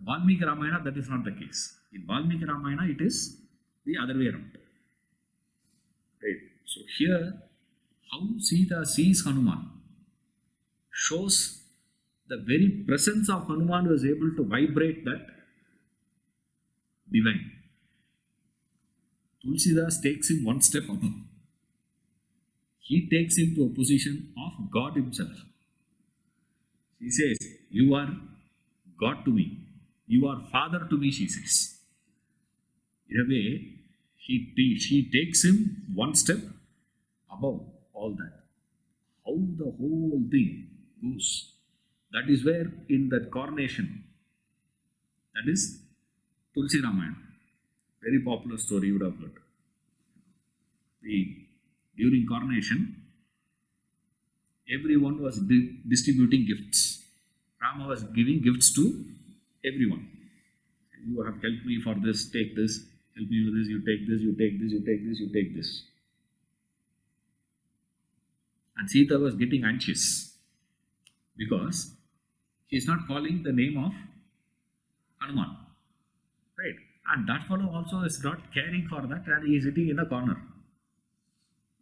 Valmiki Ramayana, that is not the case. In Valmiki Ramayana, it is the other way around. Right? So here, how Sita sees Hanuman shows the very presence of Hanuman was able to vibrate that divine. Tulsidas takes him one step above. He takes him to a position of God himself. He says, "You are God to me. You are Father to me," she says. In a way, she takes him one step above all that. How the whole thing goes. That is where in that coronation, that is Tulsi Ramayana, very popular story you would have heard. During coronation, everyone was distributing gifts. Rama was giving gifts to everyone. You have helped me for this, take this. Help me with this, you take this, you take this, you take this, you take this. And Sita was getting anxious because he is not calling the name of Hanuman. Right? And that fellow also is not caring for that, and he is sitting in a corner.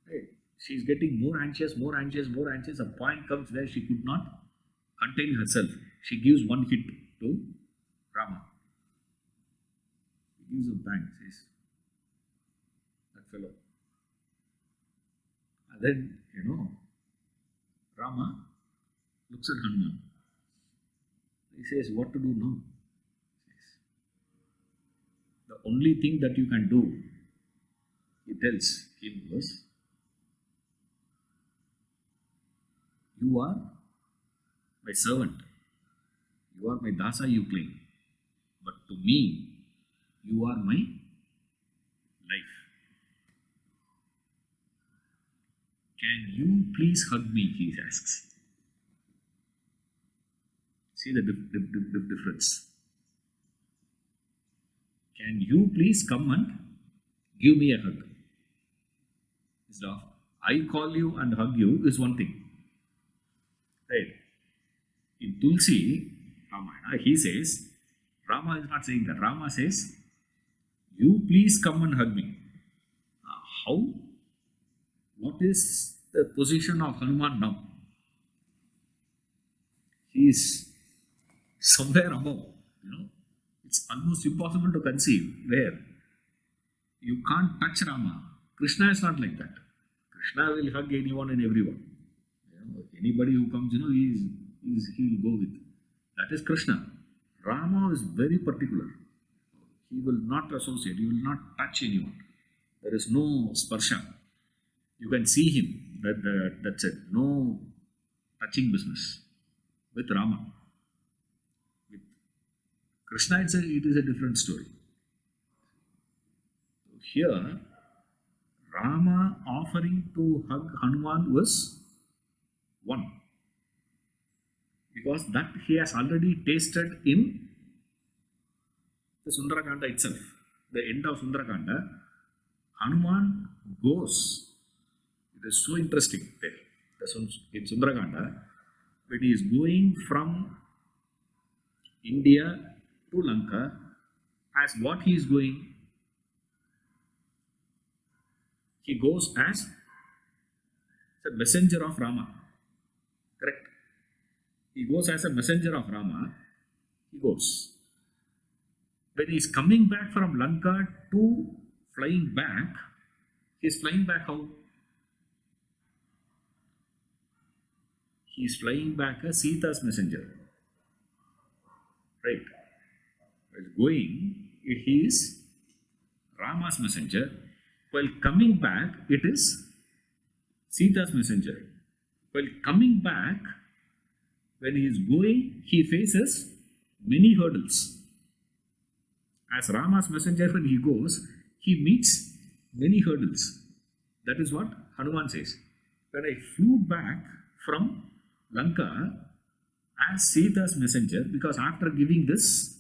Right? She is getting more anxious, more anxious, more anxious. A point comes where she could not contain herself. She gives one hit to Rama. He gives a bang, says that fellow. And then, Rama looks at Hanuman. He says, "What to do now?" He says, "The only thing that you can do," he tells him, was, "You are my servant. You are my dasa, you claim. But to me, you are my life. Can you please hug me?" he asks. See the difference. Can you please come and give me a hug? Instead of, I call you and hug you is one thing. Right? In Tulsi Ramayana, he says, Rama is not saying that. Rama says, "You please come and hug me." How? What is the position of Hanuman now? He is somewhere above. It's almost impossible to conceive where you can't touch Rama. Krishna is not like that. Krishna will hug anyone and everyone. Anybody who comes, he will go with. That is Krishna. Rama is very particular. He will not associate. He will not touch anyone. There is no sparsha. You can see him. That's it. No touching business with Rama. With Krishna, it is a different story. Here, Rama offering to hug Hanuman was one. Because that he has already tasted in the Sundarakanda itself. The end of Sundarakanda, Hanuman goes. It is so interesting there. In Sundarakanda, when he is going from India to Lanka, as what he is going, he goes as the messenger of Rama. Correct? He goes as a messenger of Rama. He goes. When he is coming back from Lanka to flying back, he is flying back how? He is flying back as Sita's messenger. Right? While going, he is Rama's messenger. While coming back, it is Sita's messenger. While coming back, when he is going, he faces many hurdles. As Rama's messenger, when he goes, he meets many hurdles. That is what Hanuman says. When I flew back from Lanka as Sita's messenger, because after giving this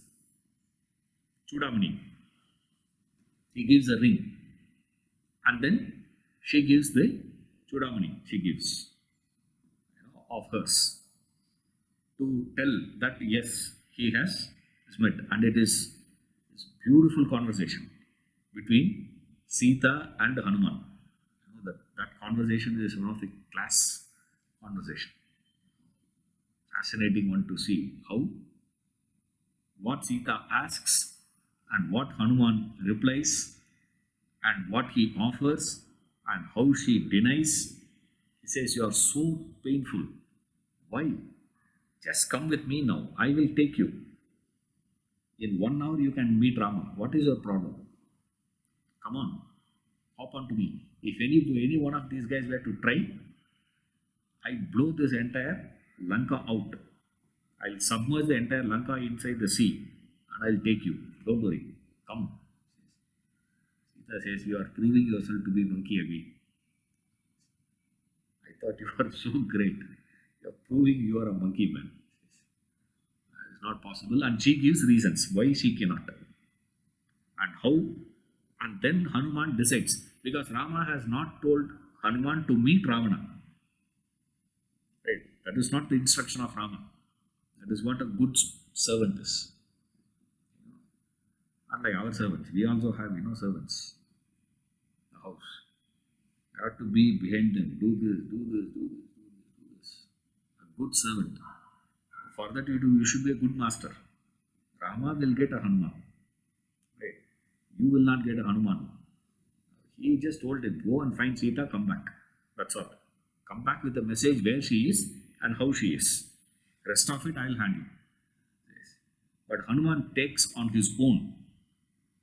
Chudamani, he gives a ring. And then she gives the Chudamani, she gives of hers, to tell that yes, he has met. And it is this beautiful conversation between Sita and Hanuman. That conversation is one of the class conversation. Fascinating one to see how what Sita asks and what Hanuman replies and what he offers and how she denies. He says, "You are so painful. Why? Just come with me now. I will take you. In 1 hour you can meet Rama. What is your problem? Come on, hop onto me. If any one of these guys were to try, I blow this entire Lanka out. I'll submerge the entire Lanka inside the sea and I'll take you. Don't worry. Come." Sita says, "You are proving yourself to be monkey again. I thought you were so great. You are proving you are a monkey, man." It's not possible. And she gives reasons why she cannot. And how. And then Hanuman decides. Because Rama has not told Hanuman to meet Ravana. Right? That is not the instruction of Rama. That is what a good servant is. Unlike our servants, we also have, servants. The house. You have to be behind them. Do this. A good servant. For that you should be a good master. Rama will get a Hanuman. Right? You will not get a Hanuman. He just told him, "Go and find Sita, come back." That's all. Come back with the message where she is and how she is. Rest of it I will handle. Yes. But Hanuman takes on his own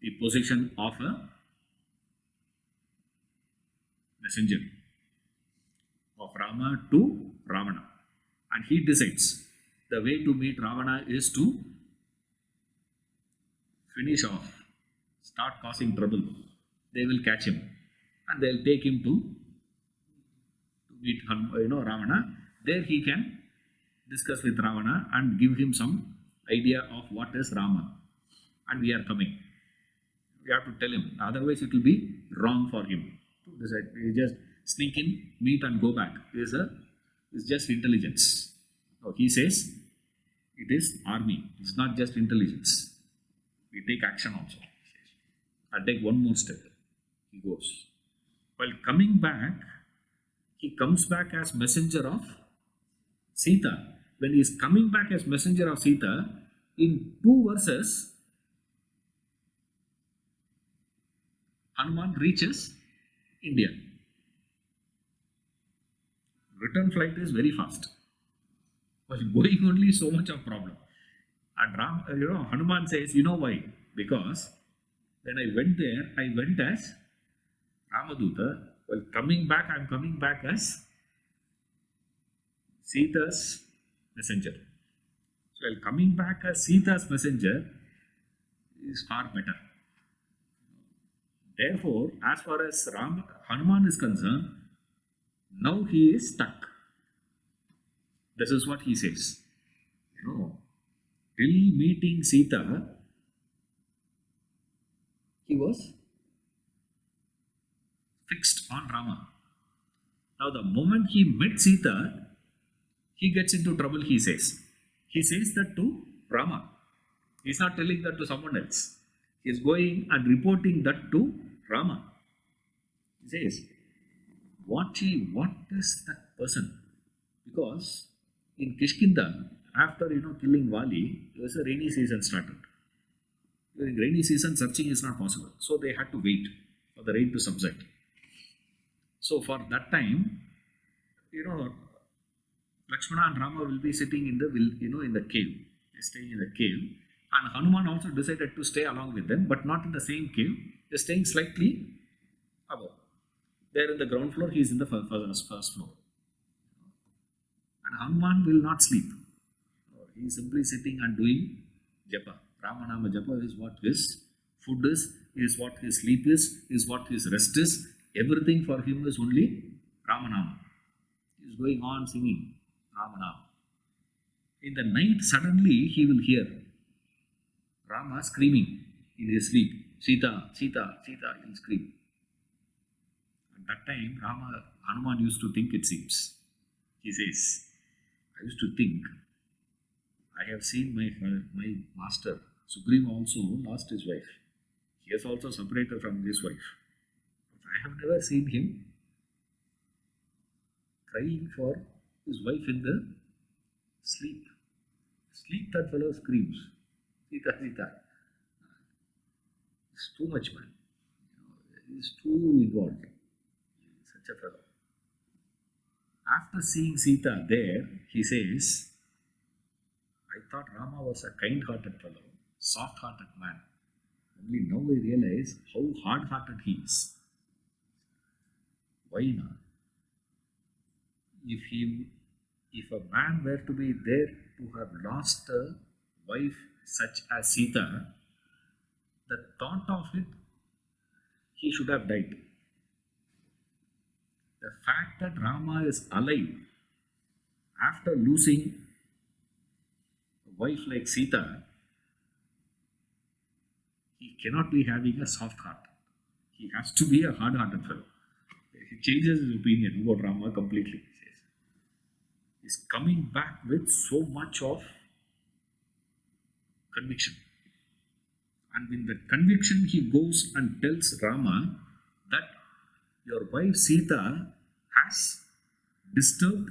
the position of a messenger of Rama to Ravana. And he decides the way to meet Ravana is to finish off, start causing trouble. They will catch him and they will take him to meet Ravana. There he can discuss with Ravana and give him some idea of what is Rama. And we are coming. We have to tell him. Otherwise it will be wrong for him to decide. We just sneak in, meet and go back. It's just intelligence. So he says it is army. It's not just intelligence. We take action also. I'll take one more step. He goes. While coming back, he comes back as messenger of Sita. When he is coming back as messenger of Sita, in 2 verses, Hanuman reaches India. Return flight is very fast. While going only so much of problem. And Hanuman says, "You know why? Because when I went there, I went as Ramaduta. While coming back, I am coming back as Sita's messenger. So while coming back as Sita's messenger is far better. Therefore, as far as Hanuman is concerned, now he is stuck. This is what he says. Till meeting Sita, he was fixed on Rama. Now, the moment he met Sita, he gets into trouble, he says. He says that to Rama. He is not telling that to someone else. He is going and reporting that to Rama. He says, what is that person? Because in Kishkinda, after killing Vali, there was a rainy season started. During rainy season, searching is not possible. So they had to wait for the rain to subside. So for that time, Lakshmana and Rama will be sitting in the cave. They're staying in the cave. And Hanuman also decided to stay along with them, but not in the same cave. They're staying slightly above. There in the ground floor, he is in the first floor. And Hanuman will not sleep. He is simply sitting and doing japa. Ramanama japa is what his food is what his sleep is what his rest is. Everything for him is only Ramanama. He is going on singing Ramanama. In the night, suddenly he will hear Rama screaming in his sleep. Sita, Sita, Sita, he will scream. At that time, Hanuman used to think, it seems. He says, I used to think, I have seen my master, Sugriva also lost his wife. He has also separated from his wife. But I have never seen him crying for his wife in the sleep. Sleep, that fellow screams, Sita, Sita. It's too much, man. He's too involved. Such a fellow. After seeing Sita there, he says, I thought Rama was a kind-hearted fellow, soft-hearted man. Only now I realize how hard-hearted he is. Why not? If a man were to be there to have lost a wife such as Sita, the thought of it, he should have died. The fact that Rama is alive after losing a wife like Sita, he cannot be having a soft heart. He has to be a hard-hearted fellow. He changes his opinion about Rama completely. He's coming back with so much of conviction. And in that conviction, he goes and tells Rama that your wife Sita has disturbed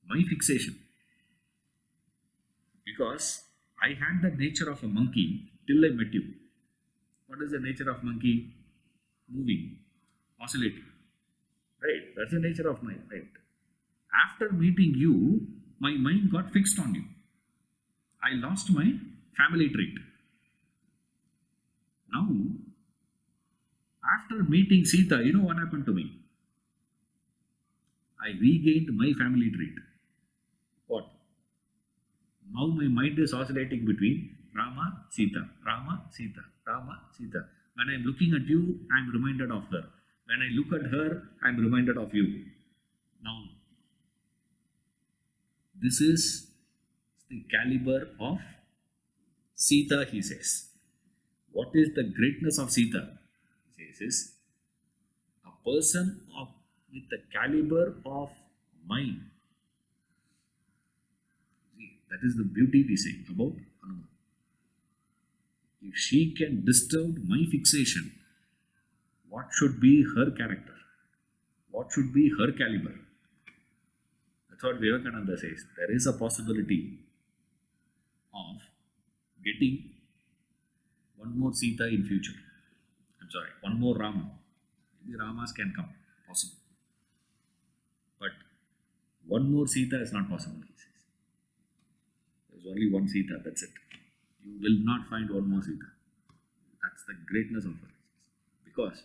my fixation. Because I had the nature of a monkey till I met you. What is the nature of monkey? Moving, oscillating. Right? That's the nature of mind. Right? After meeting you, my mind got fixed on you. I lost my family trait. Now, after meeting Sita, you know what happened to me? I regained my family trait. What? Now my mind is oscillating between Rama, Sita, Rama, Sita, Rama, Sita. When I am looking at you, I am reminded of her. When I look at her, I am reminded of you. Now, this is the caliber of Sita, he says. What is the greatness of Sita? He says, a person with the caliber of mind. See, that is the beauty we say about Hanuman. If she can disturb my fixation, what should be her character? What should be her caliber? That's what Vivekananda says. There is a possibility of getting one more Sita in future. One more Rama. Maybe Ramas can come, possible. But one more Sita is not possible, he says. There's only one Sita, that's it. You will not find one more Sita. That's the greatness of her. Because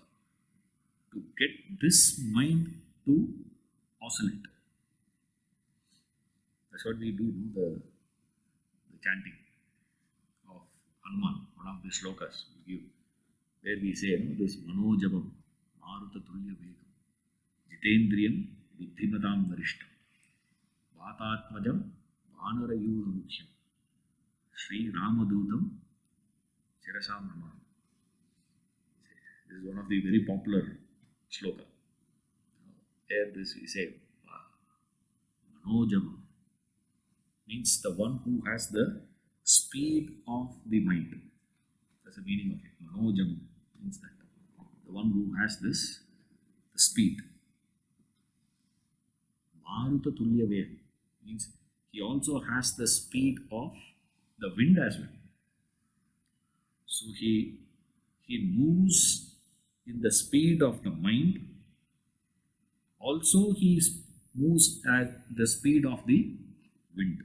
to get this mind to oscillate, that's what we do, the chanting of Hanuman, one of the shlokas we give, where we say, this manojabam, maruta tulya vegam, jitendriyam, buddhimatam varishtam, vatatmajam, vanarayur mukhyam, Sri Ramadutam, Chirasam Rama. This is one of the very popular shloka. Here this we say, manojabam, means the one who has the speed of the mind. That's the meaning of it. Manojam means that. The one who has the speed. Maruta Tulya Vegam means he also has the speed of the wind as well. So he moves in the speed of the mind. Also he moves at the speed of the wind.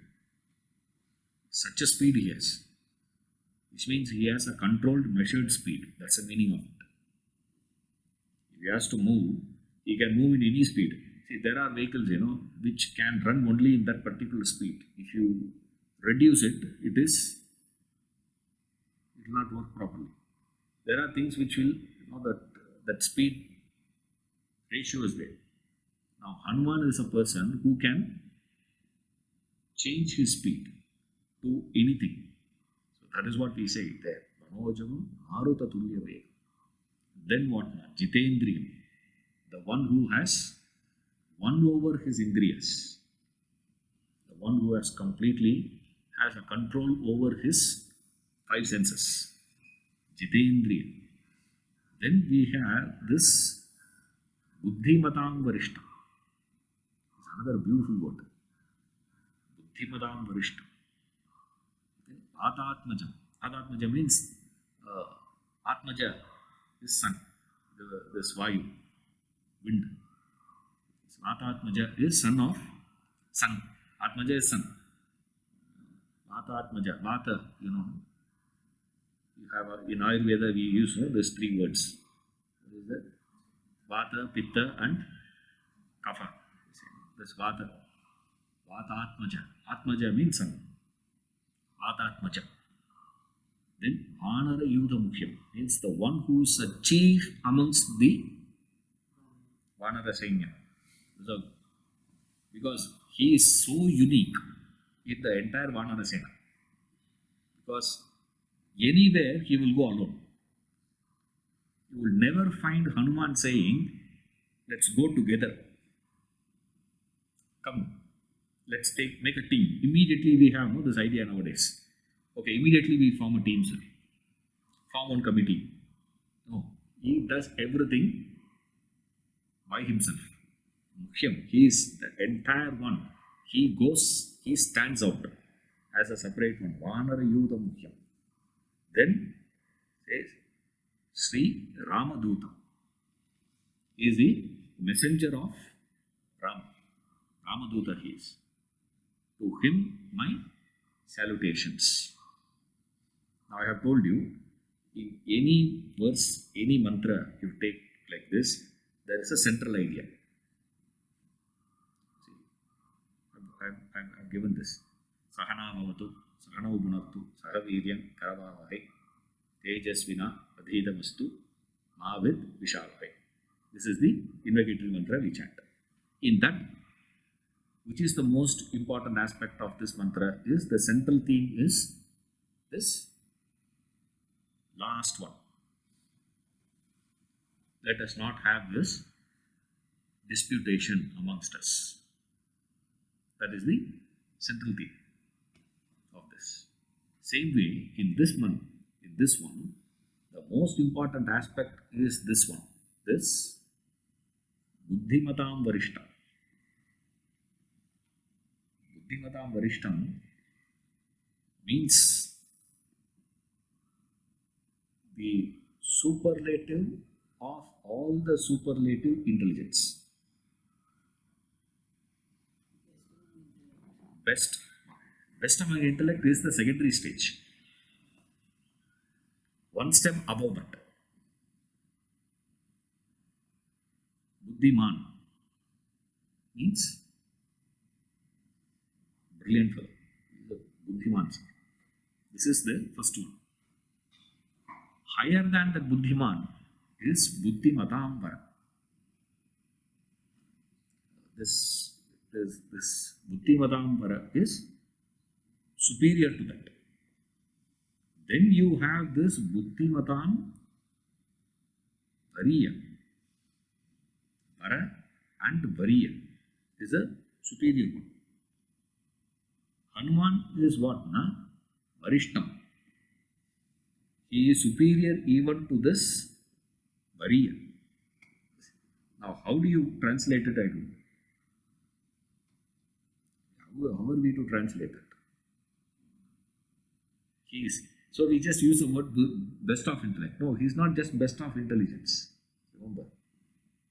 Such a speed he has, which means he has a controlled, measured speed. That's the meaning of it. If he has to move, he can move in any speed. See, there are vehicles, which can run only in that particular speed. If you reduce it, it will not work properly. There are things which will, that speed ratio is there. Now, Hanuman is a person who can change his speed to anything. So that is what we say there. Manojam Maruta Tulya Vegam. Then what? Jitendriyam. The one who has won over his indriyas. The one who has a control over his five senses. Jitendriyam. Then we have this Buddhimatam Varishtam. another beautiful word. Buddhimadam varishtam. Atatmajam. Atatmaja means Atmaja is sun, this Vayu, wind. So Atatmaja is son of sun. Atmaja is sun. Atatmaja, Vata, you have in Ayurveda we use these three words. What is that? Vata, Pitta and Kapha. That's Vata. Vatatmaja. Atmaja means sun. Vatatmaja. Then Vanara Yuda Mukhyam means the one who is a chief amongst the Vanara Sainya. So, because he is so unique in the entire Vanara Sena. Because anywhere he will go alone. You will never find Hanuman saying, let's go together. Come, let's make a team. Immediately we have this idea nowadays. Okay, immediately we form a team, sir. Form one committee. No, he does everything by himself. Mukhyam, he is the entire one. He stands out as a separate one. Vanara Yuda Mukhyam. Then says Sri Ramaduta. He is the messenger of Rama. Ramaduta he is. To him my salutations. Now I have told you, in any verse, any mantra you take like this, there is a central idea. See, I've given this. Sahana Bhavatu, Sahana Ubunattu, Sahaviryam Karavavahe, Tejasvina Adhidamastu, Mavid Vishalvahe. This is the invocatory mantra we chant. In that, which is the most important aspect of this mantra, is the central theme is this last one. Let us not have this disputation amongst us. That is the central theme of this. Same way, in this one, the most important aspect is this one. This Buddhimatam Varishtam. Buddhimatam Varishtam means the superlative of all the superlative intelligence. Best among intellect is the secondary stage. One step above that. Buddhiman means brilliant fellow. Buddhiman. This is the first one. Higher than the Buddhiman is Buddhimatambara. This Buddhimatambara is superior to that. Then you have this Buddhimatam Variya. Vara and Variya is a superior one. Hanuman is what? Varishtam. He is superior even to this Variya. Now, how do you translate it? I don't know. How are we to translate it? He is. So we just use the word best of intellect. No, he is not just best of intelligence. Remember,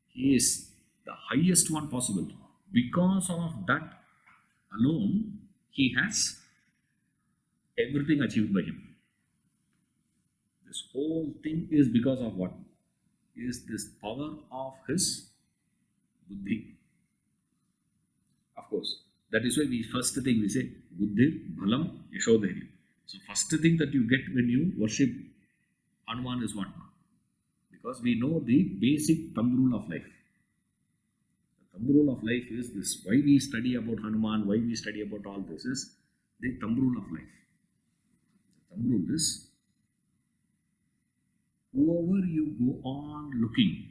he is the highest one possible. Because of that alone, he has everything achieved by him. This whole thing is because of what? Is this power of his buddhi. Of course, that is why first thing we say, buddhi, bhalam, yashodhairyam. So first thing that you get when you worship Hanuman is what? Because we know the basic thumb rule of life. The thumb rule of life is this. Why we study about Hanuman, why we study about all this is the thumb rule of life. The thumb rule is, whoever you go on looking,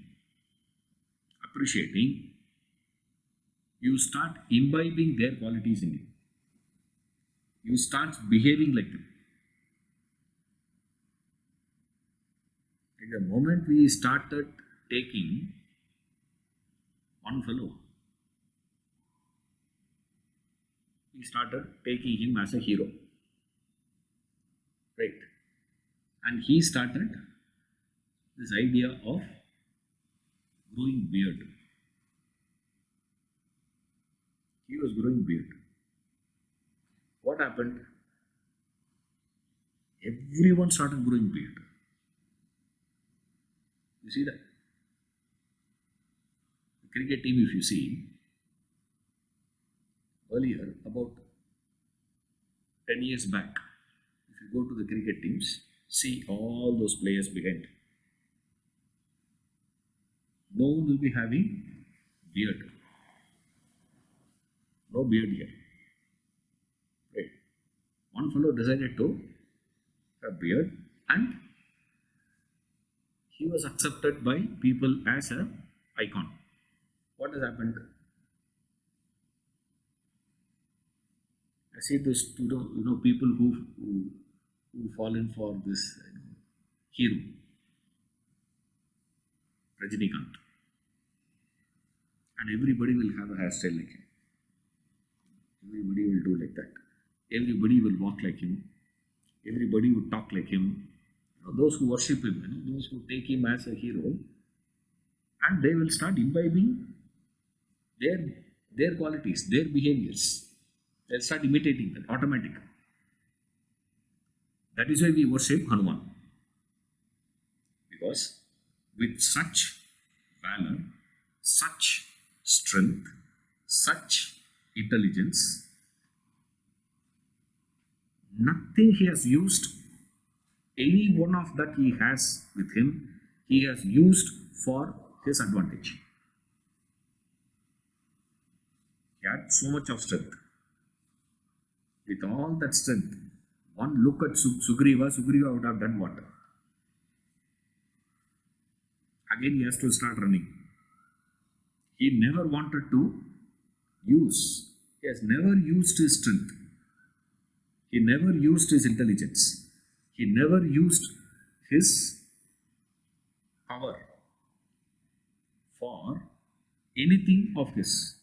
appreciating, you start imbibing their qualities in you. You start behaving like them. At the moment we started taking one fellow, he started taking him as a hero. Right? And he started this idea of growing beard. He was growing beard. What happened? Everyone started growing beard. You see that? The cricket team, if you see, earlier, about 10 years back, if you go to the cricket teams, see all those players behind. No one will be having beard. No beard here. Right. One fellow decided to have beard, and he was accepted by people as an icon. What has happened? I see this to people who fallen for this hero, Rajinikanth, and everybody will have a hairstyle like him. Everybody will do like that. Everybody will walk like him. Everybody would talk like him. Those who worship him, those who take him as a hero, and they will start imbibing their qualities, their behaviors. They'll start imitating that, automatic. That is why we worship Hanuman. Because with such valor, such strength, such intelligence, nothing he has used, any one of that he has with him, he has used for his advantage. He had so much of strength. With all that strength, one look at Sugriva would have done what? Again, he has to start running. He never wanted to use. He has never used his strength. He never used his intelligence. He never used his power for anything of his.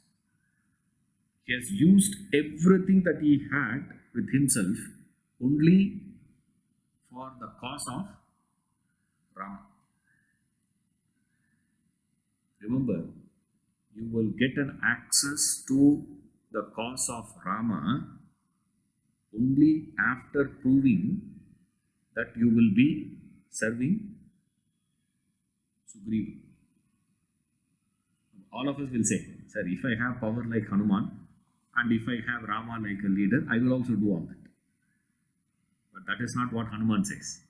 He has used everything that he had with himself only for the cause of Rama. Remember, you will get an access to the cause of Rama only after proving that you will be serving Sugriva. All of us will say, sir, if I have power like Hanuman and if I have Rama like a leader, I will also do all that. But that is not what Hanuman says.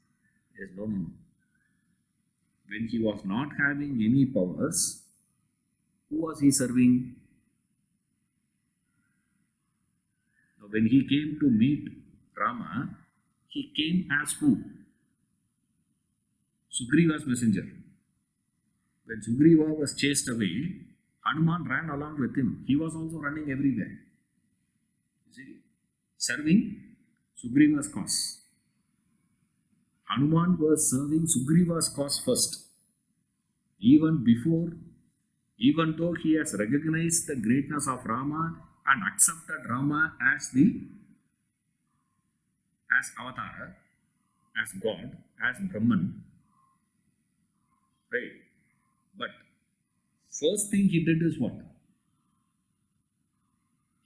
Yes, no. When he was not having any powers, who was he serving? When he came to meet Rama, he came as who? Sugriva's messenger. When Sugriva was chased away, Hanuman ran along with him. He was also running everywhere. You see, serving Sugriva's cause. Hanuman was serving Sugriva's cause first. Even though he has recognized the greatness of Rama and accepted Rama as avatar, as God, as Brahman. Right? But first thing he did is what?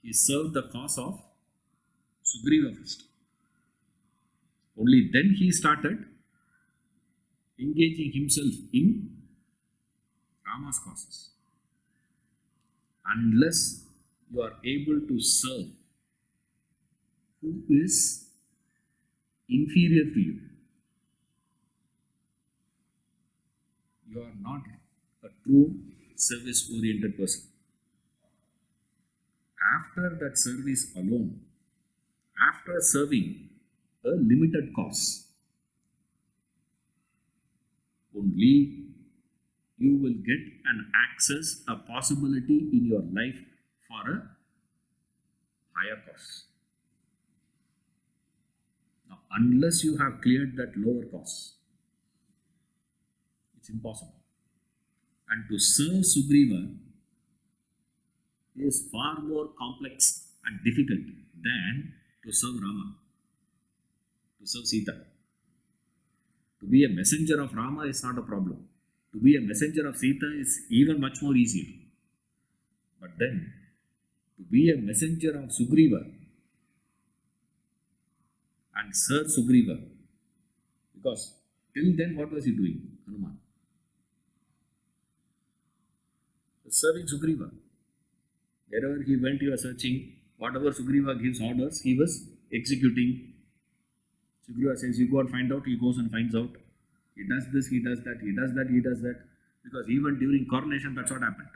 He served the cause of Sugriva first. Only then he started engaging himself in Rama's causes. Unless you are able to serve who is inferior to you, you are not a true service-oriented person. After that service alone, after serving a limited cause, only you will get an access, a possibility in your life for a higher cause. Now, unless you have cleared that lower cause, it's impossible. And to serve Sugriva is far more complex and difficult than to serve Rama, to serve Sita. To be a messenger of Rama is not a problem. To be a messenger of Sita is even much more easier. But then, to be a messenger of Sugriva and serve Sugriva, because till then what was he doing, Hanuman? Serving Sugriva. Wherever he went, he was searching. Whatever Sugriva gives orders, he was executing. Sugriva says, you go and find out. He goes and finds out. He does this, he does that, he does that, he does that. Because even during coronation, that's what happened.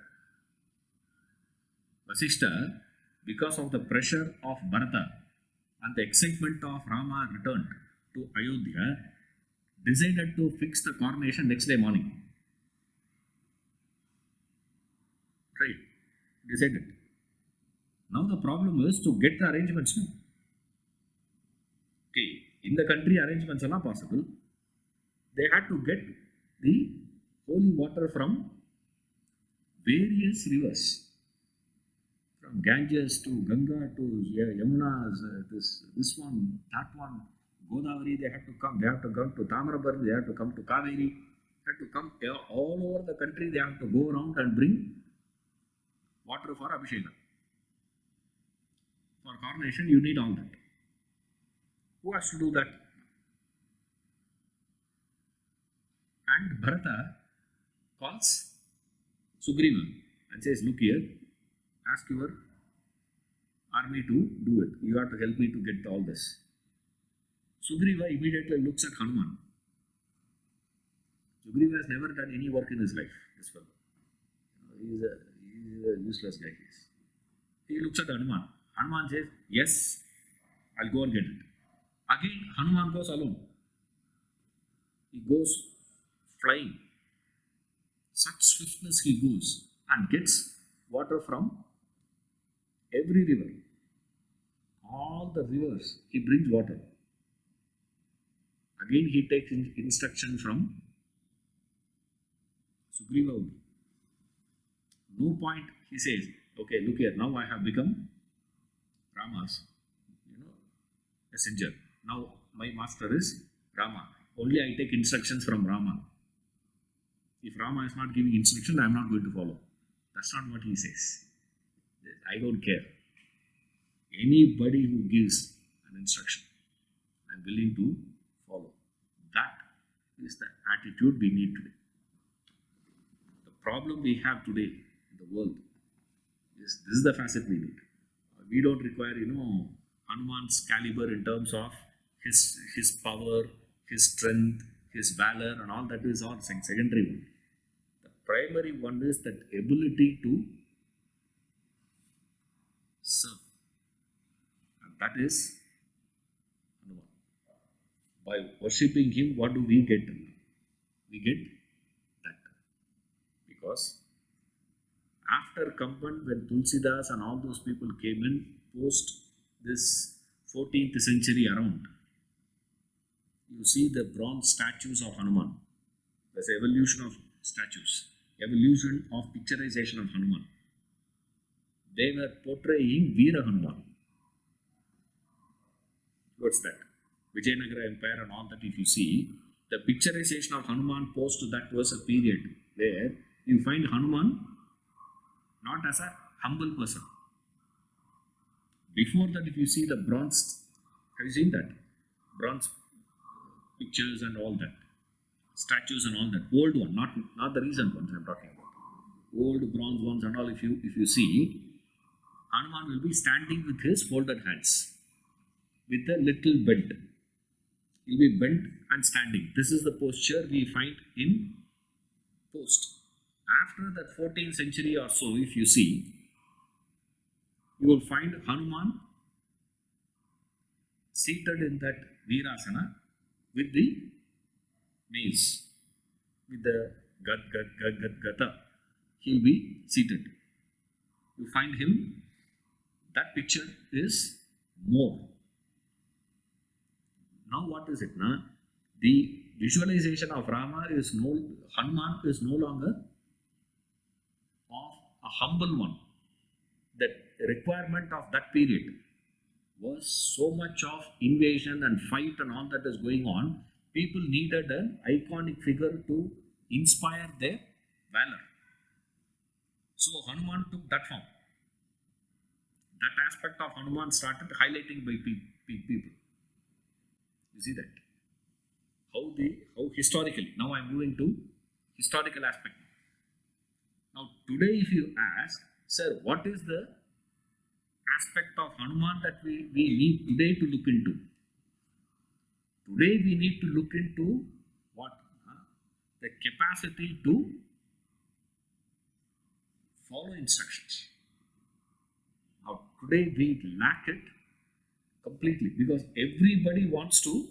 Vasishta, because of the pressure of Bharata and the excitement of Rama returned to Ayodhya, decided to fix the coronation next day morning. Right? Decided. Now the problem is to get the arrangements. Okay, in the country arrangements are not possible. They had to get the holy water from various rivers. From Ganges to Ganga to Yamuna, this one, that one, Godavari, they had to come. They have to come to Tamarabarni, they have to come to Kaveri, they have to come all over the country. They have to go around and bring water for Abhisheka. For coronation, you need all that. Who has to do that? And Bharata calls Sugriva and says, look here, ask your army to do it. You have to help me to get all this. Sugriva immediately looks at Hanuman. Sugriva has never done any work in his life, this fellow. He is a useless guy. He looks at Hanuman. Hanuman says, yes, I'll go and get it. Again, Hanuman goes alone. He goes flying. Such swiftness he goes and gets water from every river. All the rivers, he brings water. Again, he takes instruction from Sugriva. No point, he says, okay, look here, now I have become Rama's messenger. Now my master is Rama. Only I take instructions from Rama. If Rama is not giving instruction, I am not going to follow. That's not what he says. I don't care. Anybody who gives an instruction, I am willing to follow. That is the attitude we need today. The problem we have today in the world is this is the facet we need. We don't require, Hanuman's caliber in terms of his power, his strength, his valor, and all that is all secondary one. The primary one is that ability to serve. And that is Hanuman. By worshipping him, what do we get? We get that. Because after Kamban, when Tulsidas and all those people came in, post this 14th century around, you see the bronze statues of Hanuman. There's evolution of statues, evolution of picturization of Hanuman. They were portraying Veera Hanuman. What's that? Vijayanagara Empire and all that, if you see, the picturization of Hanuman post that was a period where you find Hanuman not as a humble person. Before that, if you see the bronze, have you seen that? Bronze pictures and all that, statues and all that, old one, not the recent ones I'm talking about. Old bronze ones and all, if you see, Hanuman will be standing with his folded hands, with a little bent. He will be bent and standing. This is the posture we find in post. After that 14th century or so, if you see, you will find Hanuman seated in that Veerasana with the mace, with the gata. He will be seated. You find him, that picture is more. Now what is it? The visualization of Hanuman is no longer of a humble one, the requirement of that period was so much of invasion and fight and all that is going on. People needed an iconic figure to inspire their valor. So Hanuman took that form. That aspect of Hanuman started highlighting by people. You see that? How historically. Now I'm moving to historical aspect. Now today if you ask, sir, what is the aspect of Hanuman that we need today to look into? Today we need to look into what? The capacity to follow instructions. Now today we lack it completely because everybody wants to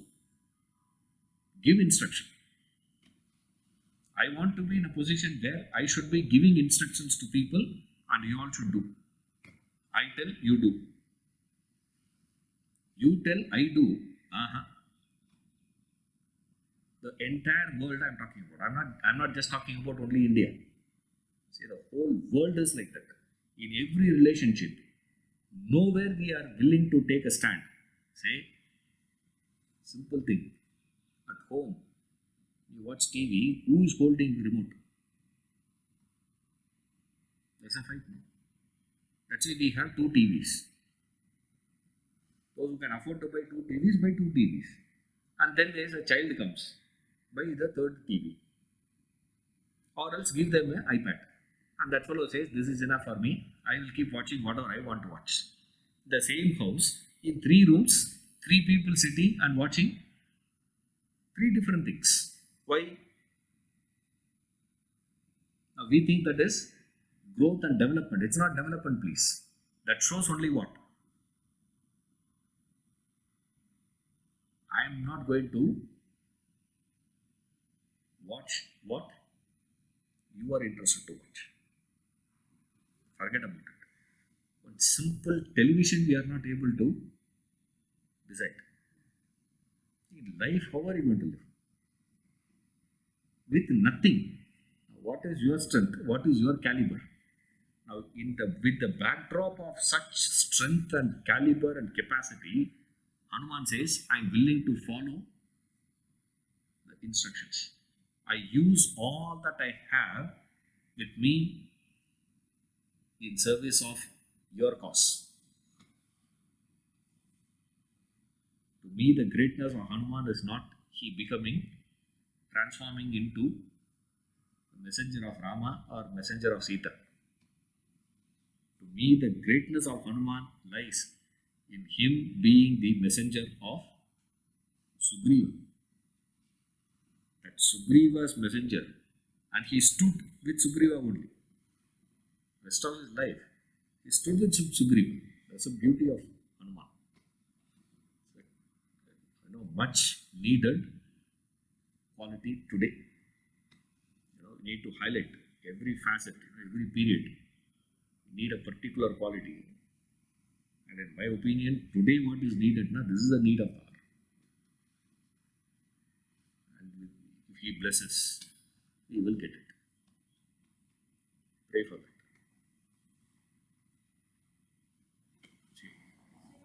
give instruction. I want to be in a position where I should be giving instructions to people and you all should do. I tell, you do. You tell, I do. The entire world I'm talking about. I'm not just talking about only India. See, the whole world is like that. In every relationship, nowhere we are willing to take a stand. Say, simple thing. At home, you watch TV, who is holding the remote? There's a fight now. That's why we have 2 TVs. Those who can afford to buy 2 TVs, buy 2 TVs. And then there's a child comes, buy the 3rd TV. Or else give them an iPad. And that fellow says, this is enough for me. I will keep watching whatever I want to watch. The same house, in 3 rooms, 3 people sitting and watching 3 different things. Why? Now we think that is growth and development. It's not development, please. That shows only what? I am not going to watch what you are interested to watch. Forget about it. One simple television we are not able to decide. In life, how are you going to live? With nothing. What is your strength? What is your caliber? Now, with the backdrop of such strength and caliber and capacity, Hanuman says, I am willing to follow the instructions. I use all that I have with me in service of your cause. To me, the greatness of Hanuman is not he transforming into the messenger of Rama or messenger of Sita. To me, the greatness of Hanuman lies in him being the messenger of Sugriva. That Sugriva's messenger, and he stood with Sugriva only. Rest of his life, he stood with Sugriva. That's the beauty of Hanuman. Much needed quality today. We need to highlight every facet, every period. We need a particular quality. And in my opinion, today what is needed, this is the need of our. And if he blesses, we will get it. Pray for that.